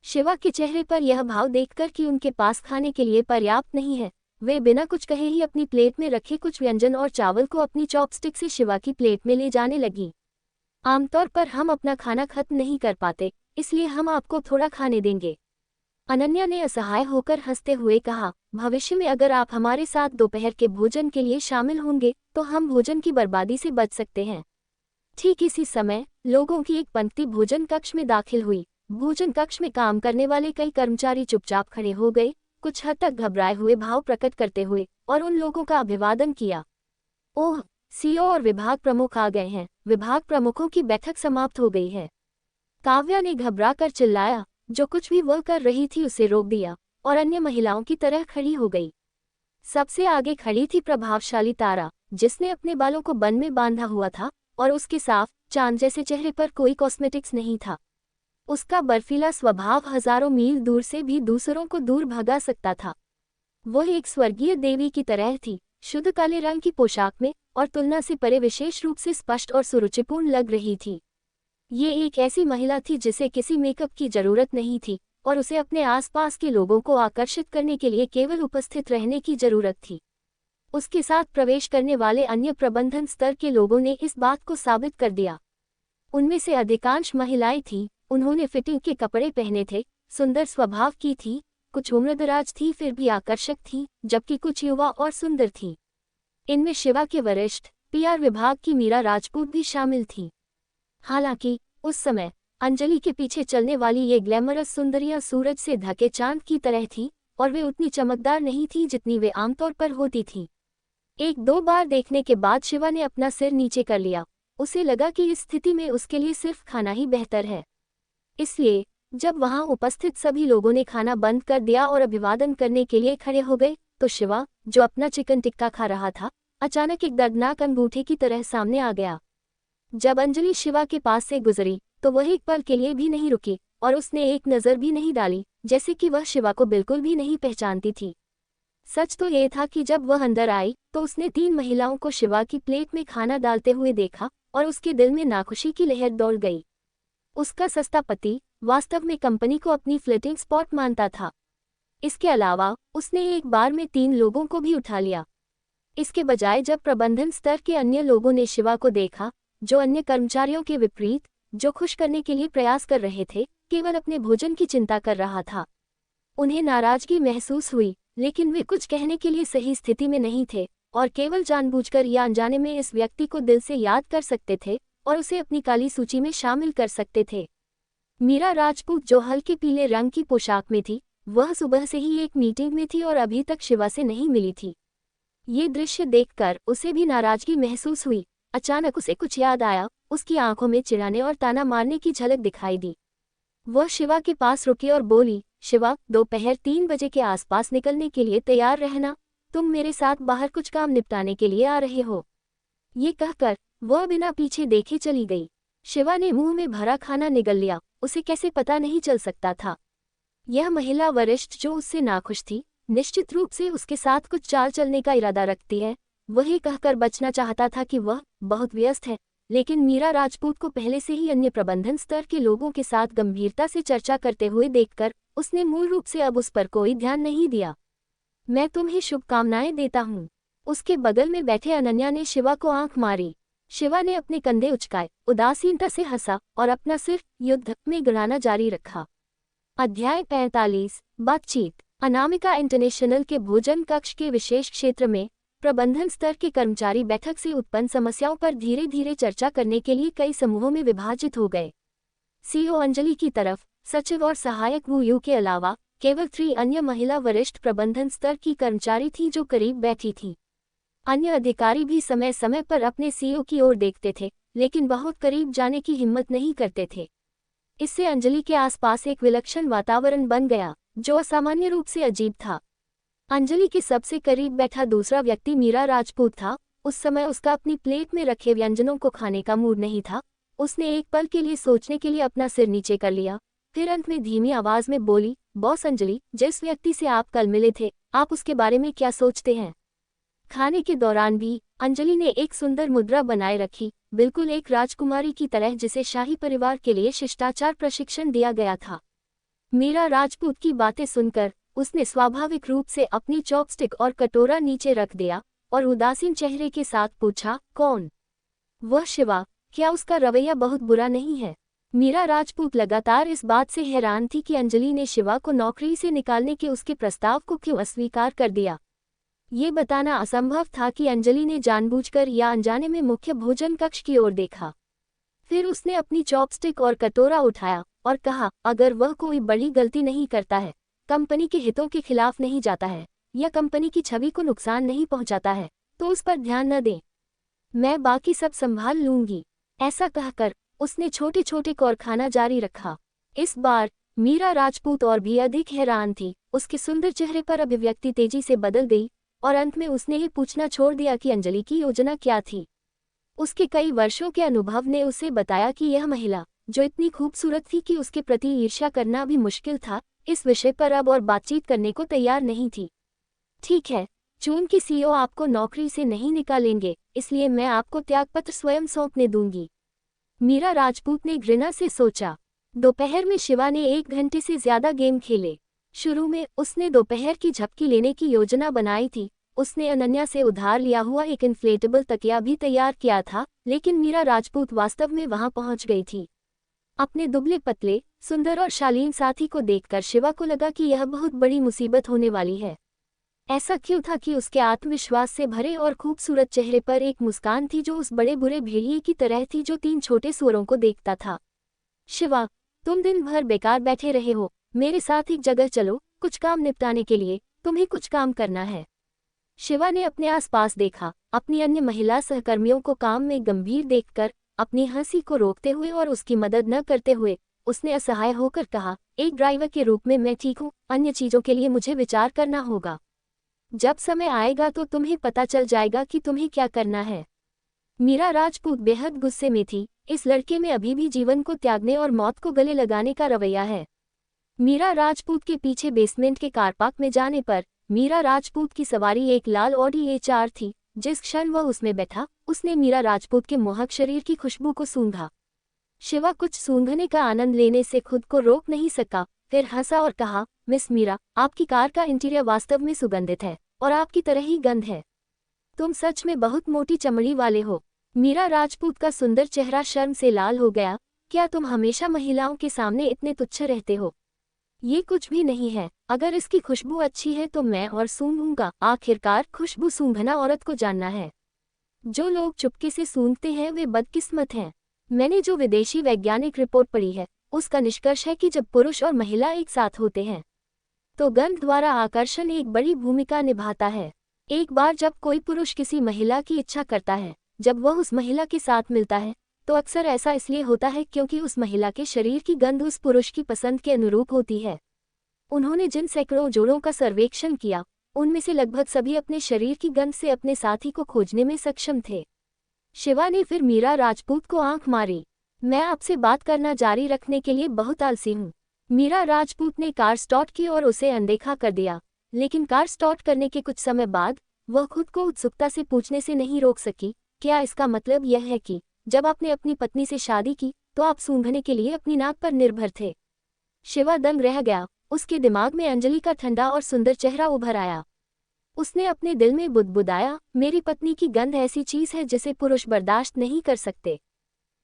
शिवा के चेहरे पर यह भाव देखकर कि उनके पास खाने के लिए पर्याप्त नहीं है, वे बिना कुछ कहे ही अपनी प्लेट में रखे कुछ व्यंजन और चावल को अपनी चॉपस्टिक से शिवा की प्लेट में ले जाने लगी। आमतौर पर हम अपना खाना खत्म नहीं कर पाते, इसलिए हम आपको थोड़ा खाने देंगे। अनन्या ने असहाय होकर हंसते हुए कहा, भविष्य में अगर आप हमारे साथ दोपहर के भोजन के लिए शामिल होंगे तो हम भोजन की बर्बादी से बच सकते हैं। ठीक इसी समय लोगों की एक पंक्ति भोजन कक्ष में दाखिल हुई। भोजन कक्ष में काम करने वाले कई कर्मचारी चुपचाप खड़े हो गए, कुछ हद तक घबराए हुए भाव प्रकट करते हुए, और उन लोगों का अभिवादन किया। ओह, सीईओ और विभाग प्रमुख आ गए हैं। विभाग प्रमुखों की बैठक समाप्त हो गई है। काव्या ने घबरा कर चिल्लाया। जो कुछ भी वह कर रही थी उसे रोक दिया और अन्य महिलाओं की तरह खड़ी हो गई। सबसे आगे खड़ी थी प्रभावशाली तारा, जिसने अपने बालों को बन में बांधा हुआ था और उसके साफ चांद जैसे चेहरे पर कोई कॉस्मेटिक्स नहीं था। उसका बर्फीला स्वभाव हजारों मील दूर से भी दूसरों को दूर भगा सकता था। वह एक स्वर्गीय देवी की तरह थी, शुद्ध काले रंग की पोशाक में, और तुलना से परे विशेष रूप से स्पष्ट और सुरुचिपूर्ण लग रही थी। ये एक ऐसी महिला थी जिसे किसी मेकअप की जरूरत नहीं थी और उसे अपने आसपास के लोगों को आकर्षित करने के लिए केवल उपस्थित रहने की जरूरत थी। उसके साथ प्रवेश करने वाले अन्य प्रबंधन स्तर के लोगों ने इस बात को साबित कर दिया। उनमें से अधिकांश महिलाएं थीं, उन्होंने फिटिंग के कपड़े पहने थे, सुंदर स्वभाव की थी, कुछ उम्रदराज थी फिर भी आकर्षक थी, जबकि कुछ युवा और सुंदर थी। इनमें शिवा के वरिष्ठ पीआर विभाग की मीरा राजपूत भी शामिल थी। हालांकि उस समय अंजलि के पीछे चलने वाली ये ग्लैमरस सुंदरियां सूरज से ढके चांद की तरह थी और वे उतनी चमकदार नहीं थी जितनी वे आमतौर पर होती थी। एक दो बार देखने के बाद शिवा ने अपना सिर नीचे कर लिया। उसे लगा कि इस स्थिति में उसके लिए सिर्फ खाना ही बेहतर है। इसलिए जब वहां उपस्थित सभी लोगों ने खाना बंद कर दिया और अभिवादन करने के लिए खड़े हो गए, तो शिवा, जो अपना चिकन टिक्का खा रहा था, अचानक एक दर्दनाक अंगूठे की तरह सामने आ गया। जब अंजलि शिवा के पास से गुजरी तो वह एक पल के लिए भी नहीं रुकी और उसने एक नज़र भी नहीं डाली, जैसे कि वह शिवा को बिल्कुल भी नहीं पहचानती थी। सच तो यह था कि जब वह अंदर आई तो उसने 3 महिलाओं को शिवा की प्लेट में खाना डालते हुए देखा और उसके दिल में नाखुशी की लहर दौड़ गई। उसका सस्ता पति वास्तव में कंपनी को अपनी फ्लिटिंग स्पॉट मानता था। इसके अलावा उसने एक बार में 3 लोगों को भी उठा लिया। इसके बजाय जब प्रबंधन स्तर के अन्य लोगों ने शिवा को देखा, जो अन्य कर्मचारियों के विपरीत, जो खुश करने के लिए प्रयास कर रहे थे, केवल अपने भोजन की चिंता कर रहा था, उन्हें नाराजगी महसूस हुई, लेकिन वे कुछ कहने के लिए सही स्थिति में नहीं थे और केवल जानबूझकर या अनजाने में इस व्यक्ति को दिल से याद कर सकते थे और उसे अपनी काली सूची में शामिल कर सकते थे। मीरा राजपूत, जो हल्के पीले रंग की पोशाक में थी, वह सुबह से ही एक मीटिंग में थी और अभी तक शिवा से नहीं मिली थी। ये दृश्य देखकर उसे भी नाराजगी महसूस हुई। अचानक उसे कुछ याद आया, उसकी आंखों में चिढ़ाने और ताना मारने की झलक दिखाई दी। वह शिवा के पास रुकी और बोली, शिवा, दोपहर 3 बजे के आसपास निकलने के लिए तैयार रहना, तुम मेरे साथ बाहर कुछ काम निपटाने के लिए आ रहे हो। ये कहकर वह बिना पीछे देखे चली गई। शिवा ने मुंह में भरा खाना निगल लिया। उसे कैसे पता नहीं चल सकता था। यह महिला वरिष्ठ, जो उससे नाखुश थी, निश्चित रूप से उसके साथ कुछ चाल चलने का इरादा रखती है। वही कहकर बचना चाहता था कि वह बहुत व्यस्त है, लेकिन मीरा राजपूत को पहले से ही अन्य प्रबंधन स्तर के लोगों के साथ गंभीरता से चर्चा करते हुए देखकर उसने मूल रूप से अब उस पर कोई ध्यान नहीं दिया। मैं तुम्हें शुभकामनाएं देता हूँ। उसके बगल में बैठे अनन्या ने शिवा को आंख मारी। शिवा ने अपने कंधे उचकाए, उदासीनता से हंसा और अपना सिर युद्ध में गिराना जारी रखा। अध्याय 45 बातचीत। अनामिका इंटरनेशनल के भोजन कक्ष के विशेष क्षेत्र में प्रबंधन स्तर के कर्मचारी बैठक से उत्पन्न समस्याओं पर धीरे धीरे चर्चा करने के लिए कई समूहों में विभाजित हो गए। सीईओ अंजलि की तरफ सचिव और सहायक वूयू के अलावा केवल 3 अन्य महिला वरिष्ठ प्रबंधन स्तर की कर्मचारी थी जो करीब बैठी थी। अन्य अधिकारी भी समय समय पर अपने सीईओ की ओर देखते थे, लेकिन बहुत करीब जाने की हिम्मत नहीं करते थे। इससे अंजलि के आसपास एक विलक्षण वातावरण बन गया, जो असामान्य रूप से अजीब था। अंजलि के सबसे करीब बैठा दूसरा व्यक्ति मीरा राजपूत था। उस समय उसका अपनी प्लेट में रखे व्यंजनों को खाने का मूड नहीं था। उसने एक पल के लिए सोचने के लिए अपना सिर नीचे कर लिया, फिर अंत में धीमी आवाज में बोली, बॉस अंजलि, जिस व्यक्ति से आप कल मिले थे, आप उसके बारे में क्या सोचते हैं? खाने के दौरान भी अंजलि ने एक सुंदर मुद्रा बनाए रखी, बिल्कुल एक राजकुमारी की तरह जिसे शाही परिवार के लिए शिष्टाचार प्रशिक्षण दिया गया था। मीरा राजपूत की बातें सुनकर उसने स्वाभाविक रूप से अपनी चॉपस्टिक और कटोरा नीचे रख दिया और उदासीन चेहरे के साथ पूछा, कौन? वह शिवा। क्या उसका रवैया बहुत बुरा नहीं है? मीरा राजपूत लगातार इस बात से हैरान थी कि अंजलि ने शिवा को नौकरी से निकालने के उसके प्रस्ताव को क्यों अस्वीकार कर दिया। ये बताना असंभव था कि अंजलि ने जानबूझकर या अनजाने में मुख्य भोजन कक्ष की ओर देखा। फिर उसने अपनी चॉपस्टिक और कटोरा उठाया और कहा, अगर वह कोई बड़ी गलती नहीं करता है, कंपनी के हितों के खिलाफ नहीं जाता है या कंपनी की छवि को नुकसान नहीं पहुंचाता है, तो उस पर ध्यान न दें। मैं बाकी सब संभाल लूंगी। ऐसा कहकर उसने छोटे छोटे कारखाना जारी रखा। इस बार मीरा राजपूत और भी अधिक हैरान थी। उसके सुंदर चेहरे पर अभिव्यक्ति तेजी से बदल गई और अंत में उसने ये पूछना छोड़ दिया कि अंजलि की योजना क्या थी। उसके कई वर्षों के अनुभव ने उसे बताया कि यह महिला, जो इतनी खूबसूरत थी कि उसके प्रति ईर्ष्या करना भी मुश्किल था, इस विषय पर अब और बातचीत करने को तैयार नहीं थी। ठीक है, चून की सीईओ आपको नौकरी से नहीं निकालेंगे, इसलिए मैं आपको त्यागपत्र स्वयं सौंपने दूंगी। मीरा राजपूत ने घृणा से सोचा। दोपहर में शिवा ने 1 घंटे से ज्यादा गेम खेले। शुरू में उसने दोपहर की झपकी लेने की योजना बनाई थी। उसने अनन्या से उधार लिया हुआ एक इन्फ्लेटेबल तकिया भी तैयार किया था, लेकिन मीरा राजपूत वास्तव में वहां पहुंच गई थी। अपने दुबले पतले, सुंदर और शालीन साथी को देखकर शिवा को लगा कि यह बहुत बड़ी मुसीबत होने वाली है। ऐसा क्यों था कि उसके आत्मविश्वास से भरे और खूबसूरत चेहरे पर एक मुस्कान थी जो उस बड़े बुरे भेड़िए की तरह थी जो 3 छोटे सुअरों को देखता था। शिवा, तुम दिन भर बेकार बैठे रहे हो, मेरे साथ एक जगह चलो, कुछ काम निपटाने के लिए तुम्हें कुछ काम करना है। शिवा ने अपने आसपास देखा। अपनी अन्य महिला सहकर्मियों को काम में गंभीर देखकर, अपनी हंसी को रोकते हुए और उसकी मदद न करते हुए, उसने असहाय होकर कहा, एक ड्राइवर के रूप में मैं ठीक हूँ, अन्य चीजों के लिए मुझे विचार करना होगा। जब समय आएगा तो तुम्हें पता चल जाएगा कि तुम्हें क्या करना है। मीरा राजपूत बेहद गुस्से में थी। इस लड़के में अभी भी जीवन को त्यागने और मौत को गले लगाने का रवैया है। मीरा राजपूत के पीछे बेसमेंट के कार पार्क में जाने पर मीरा राजपूत की सवारी एक लाल ऑडी A4 थी। जिस क्षण वह उसमें बैठा, उसने मीरा राजपूत के मोहक शरीर की खुशबू को सूंघा। शिवा कुछ सूंघने का आनंद लेने से खुद को रोक नहीं सका, फिर हंसा और कहा, मिस मीरा, आपकी कार का इंटीरियर वास्तव में सुगंधित है और आपकी तरह ही गंध है। तुम सच में बहुत मोटी चमड़ी वाले हो। मीरा राजपूत का सुंदर चेहरा शर्म से लाल हो गया। क्या तुम हमेशा महिलाओं के सामने इतने तुच्छ रहते हो? ये कुछ भी नहीं है। अगर इसकी खुशबू अच्छी है तो मैं और सूंघूंगा। आखिरकार खुशबू सूंघना औरत को जानना है। जो लोग चुपके से सूंघते हैं वे बदकिस्मत हैं। मैंने जो विदेशी वैज्ञानिक रिपोर्ट पढ़ी है, उसका निष्कर्ष है कि जब पुरुष और महिला एक साथ होते हैं तो गंध द्वारा आकर्षण एक बड़ी भूमिका निभाता है। एक बार जब कोई पुरुष किसी महिला की इच्छा करता है, जब वह उस महिला के साथ मिलता है, तो अक्सर ऐसा इसलिए होता है क्योंकि उस महिला के शरीर की गंध उस पुरुष की पसंद के अनुरूप होती है। उन्होंने जिन सैकड़ों जोड़ों का सर्वेक्षण किया, उनमें से लगभग सभी अपने शरीर की गंध से अपने साथी को खोजने में सक्षम थे। शिवा ने फिर मीरा राजपूत को आंख मारी। मैं आपसे बात करना जारी रखने के लिए बहुत आलसी हूँ। मीरा राजपूत ने कार स्टार्ट की और उसे अनदेखा कर दिया, लेकिन कार स्टार्ट करने के कुछ समय बाद वह खुद को उत्सुकता से पूछने से नहीं रोक सकी, क्या इसका मतलब यह है कि जब आपने अपनी पत्नी से शादी की तो आप सूंघने के लिए अपनी नाक पर निर्भर थे? शिवा दंग रह गया। उसके दिमाग में अंजलि का ठंडा और सुंदर चेहरा उभर आया। उसने अपने दिल में बुदबुदाया, मेरी पत्नी की गंध ऐसी चीज है जिसे पुरुष बर्दाश्त नहीं कर सकते।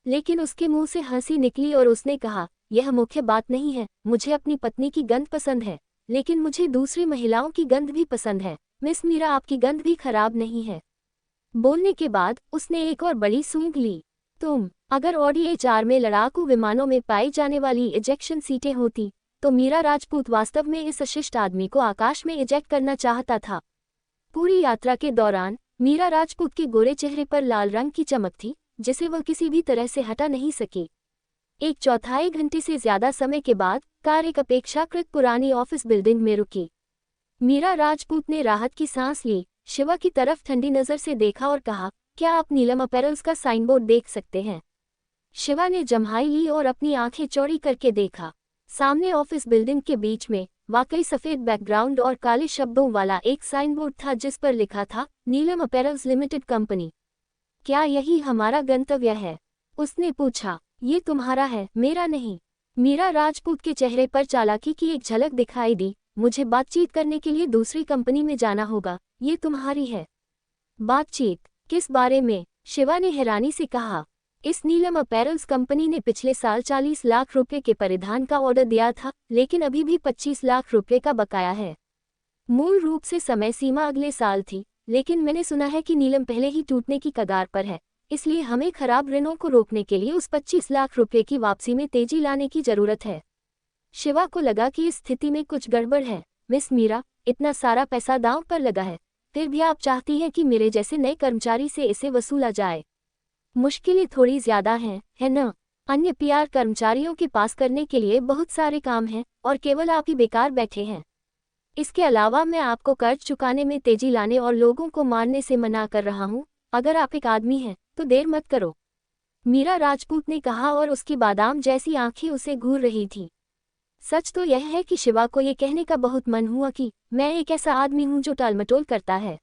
लेकिन उसके मुंह से हंसी निकली और उसने कहा, यह मुख्य बात नहीं है। मुझे अपनी पत्नी की गंध पसंद है, लेकिन मुझे दूसरी महिलाओं की गंध भी पसंद है। मिस मीरा, आपकी गंध भी खराब नहीं है। बोलने के बाद उसने एक और बड़ी सूंघ ली। अगर ऑडी A4 में लड़ाकू विमानों में पाई जाने वाली इजेक्शन सीटें होती तो मीरा राजपूत वास्तव में इस अशिष्ट आदमी को आकाश में इजेक्ट करना चाहता था। पूरी यात्रा के दौरान मीरा राजपूत के गोरे चेहरे पर लाल रंग की चमक थी, जिसे वह किसी भी तरह से हटा नहीं सकी। 1/4 घंटे से ज्यादा समय के बाद कार एक अपेक्षाकृत पुरानी ऑफिस बिल्डिंग में रुकी। मीरा राजपूत ने राहत की सांस ली, शिवा की तरफ ठंडी नजर से देखा और कहा, क्या आप नीलम अपैरल्स का साइन बोर्ड देख सकते हैं? शिवा ने जम्हाई ली और अपनी आंखें चौड़ी करके देखा। सामने ऑफिस बिल्डिंग के बीच में वाकई सफेद बैकग्राउंड और काले शब्दों वाला एक साइन बोर्ड था जिस पर लिखा था, नीलम अपैरल्स लिमिटेड कंपनी। क्या यही हमारा गंतव्य है? उसने पूछा। ये तुम्हारा है, मेरा नहीं। मीरा राजपूत के चेहरे पर चालाकी की एक झलक दिखाई दी। मुझे बातचीत करने के लिए दूसरी कंपनी में जाना होगा, ये तुम्हारी है। बातचीत? किस बारे में? शिवा ने हैरानी से कहा। इस नीलम अपैरल्स कंपनी ने पिछले साल 40 लाख रुपए के परिधान का ऑर्डर दिया था, लेकिन अभी भी 25 लाख रुपए का बकाया है। मूल रूप से समय सीमा अगले साल थी, लेकिन मैंने सुना है कि नीलम पहले ही टूटने की कगार पर है, इसलिए हमें खराब ऋणों को रोकने के लिए उस 25 लाख रुपए की वापसी में तेजी लाने की जरूरत है। शिवा को लगा कि इस स्थिति में कुछ गड़बड़ है। मिस मीरा, इतना सारा पैसा दांव पर लगा है, फिर भी आप चाहती हैं कि मेरे जैसे नए कर्मचारी से इसे वसूला जाए? मुश्किलें थोड़ी ज्यादा हैं, है न? अन्य पीआर कर्मचारियों के पास करने के लिए बहुत सारे काम हैं और केवल आप ही बेकार बैठे हैं। इसके अलावा मैं आपको कर्ज चुकाने में तेजी लाने और लोगों को मारने से मना कर रहा हूँ। अगर आप एक आदमी हैं तो देर मत करो, मीरा राजपूत ने कहा और उसकी बादाम जैसी आंखें उसे घूर रही थी। सच तो यह है कि शिवा को ये कहने का बहुत मन हुआ कि मैं एक ऐसा आदमी हूँ जो टालमटोल करता है,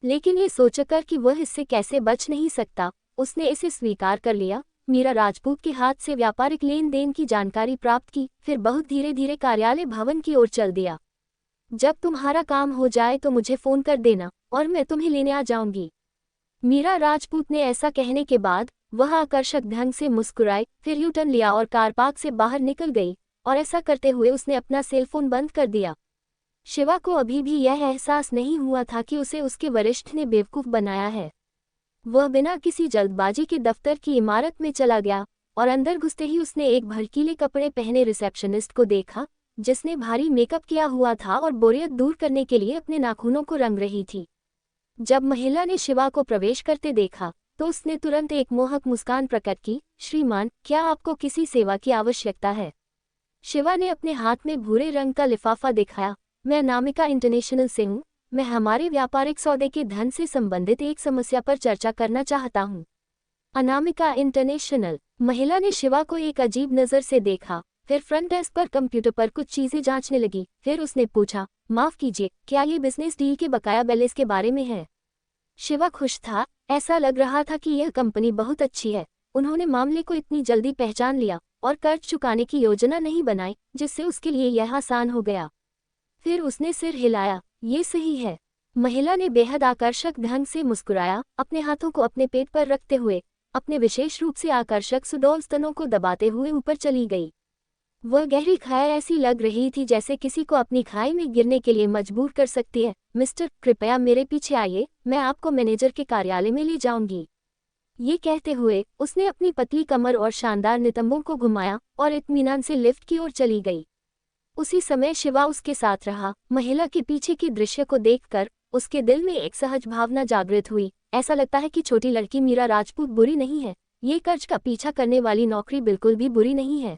लेकिन ये सोचकर कि वह इससे कैसे बच नहीं सकता, उसने इसे स्वीकार कर लिया। मीरा राजपूत के हाथ से व्यापारिक लेन देन की जानकारी प्राप्त की, फिर बहुत धीरे धीरे कार्यालय भवन की ओर चल दिया। जब तुम्हारा काम हो जाए तो मुझे फोन कर देना और मैं तुम्हें लेने आ जाऊंगी। मीरा राजपूत ने ऐसा कहने के बाद वह आकर्षक ढंग से मुस्कुराई, फिर यू टर्न लिया और कार पार्क से बाहर निकल गई, और ऐसा करते हुए उसने अपना सेलफोन बंद कर दिया। शिवा को अभी भी यह एहसास नहीं हुआ था कि उसे उसके वरिष्ठ ने बेवकूफ़ बनाया है। वह बिना किसी जल्दबाजी के दफ्तर की इमारत में चला गया और अंदर घुसते ही उसने एक भड़कीले कपड़े पहने रिसेप्शनिस्ट को देखा, जिसने भारी मेकअप किया हुआ था और बोरियत दूर करने के लिए अपने नाखूनों को रंग रही थी। जब महिला ने शिवा को प्रवेश करते देखा तो उसने तुरंत एक मोहक मुस्कान प्रकट की। श्रीमान, क्या आपको किसी सेवा की आवश्यकता है? शिवा ने अपने हाथ में भूरे रंग का लिफाफा दिखाया। मैं अनामिका इंटरनेशनल से हूँ, मैं हमारे व्यापारिक सौदे के धन से संबंधित एक समस्या पर चर्चा करना चाहता हूँ। अनामिका इंटरनेशनल? महिला ने शिवा को एक अजीब नज़र से देखा, फिर फ्रंट डेस्क पर कंप्यूटर पर कुछ चीजें जांचने लगी। फिर उसने पूछा, माफ कीजिए, क्या ये बिजनेस डील के बकाया बैलेंस के बारे में है? शिवा खुश था, ऐसा लग रहा था कि यह कंपनी बहुत अच्छी है। उन्होंने मामले को इतनी जल्दी पहचान लिया और कर्ज चुकाने की योजना नहीं बनाई, जिससे उसके लिए यह आसान हो गया। फिर उसने सिर हिलाया, ये सही है। महिला ने बेहद आकर्षक ढंग से मुस्कुराया, अपने हाथों को अपने पेट पर रखते हुए अपने विशेष रूप से आकर्षक सुडौल स्तनों को दबाते हुए ऊपर चली गई। वह गहरी खाई ऐसी लग रही थी जैसे किसी को अपनी खाई में गिरने के लिए मजबूर कर सकती है। मिस्टर, कृपया मेरे पीछे आइए, मैं आपको मैनेजर के कार्यालय में ले जाऊंगी। ये कहते हुए उसने अपनी पतली कमर और शानदार नितंबों को घुमाया और इत्मीनान से लिफ्ट की ओर चली गई। उसी समय शिवा उसके साथ रहा। महिला के पीछे के दृश्य को देखकर उसके दिल में एक सहज भावना जागृत हुई। ऐसा लगता है कि छोटी लड़की मीरा राजपूत बुरी नहीं है। ये कर्ज का पीछा करने वाली नौकरी बिल्कुल भी बुरी नहीं है।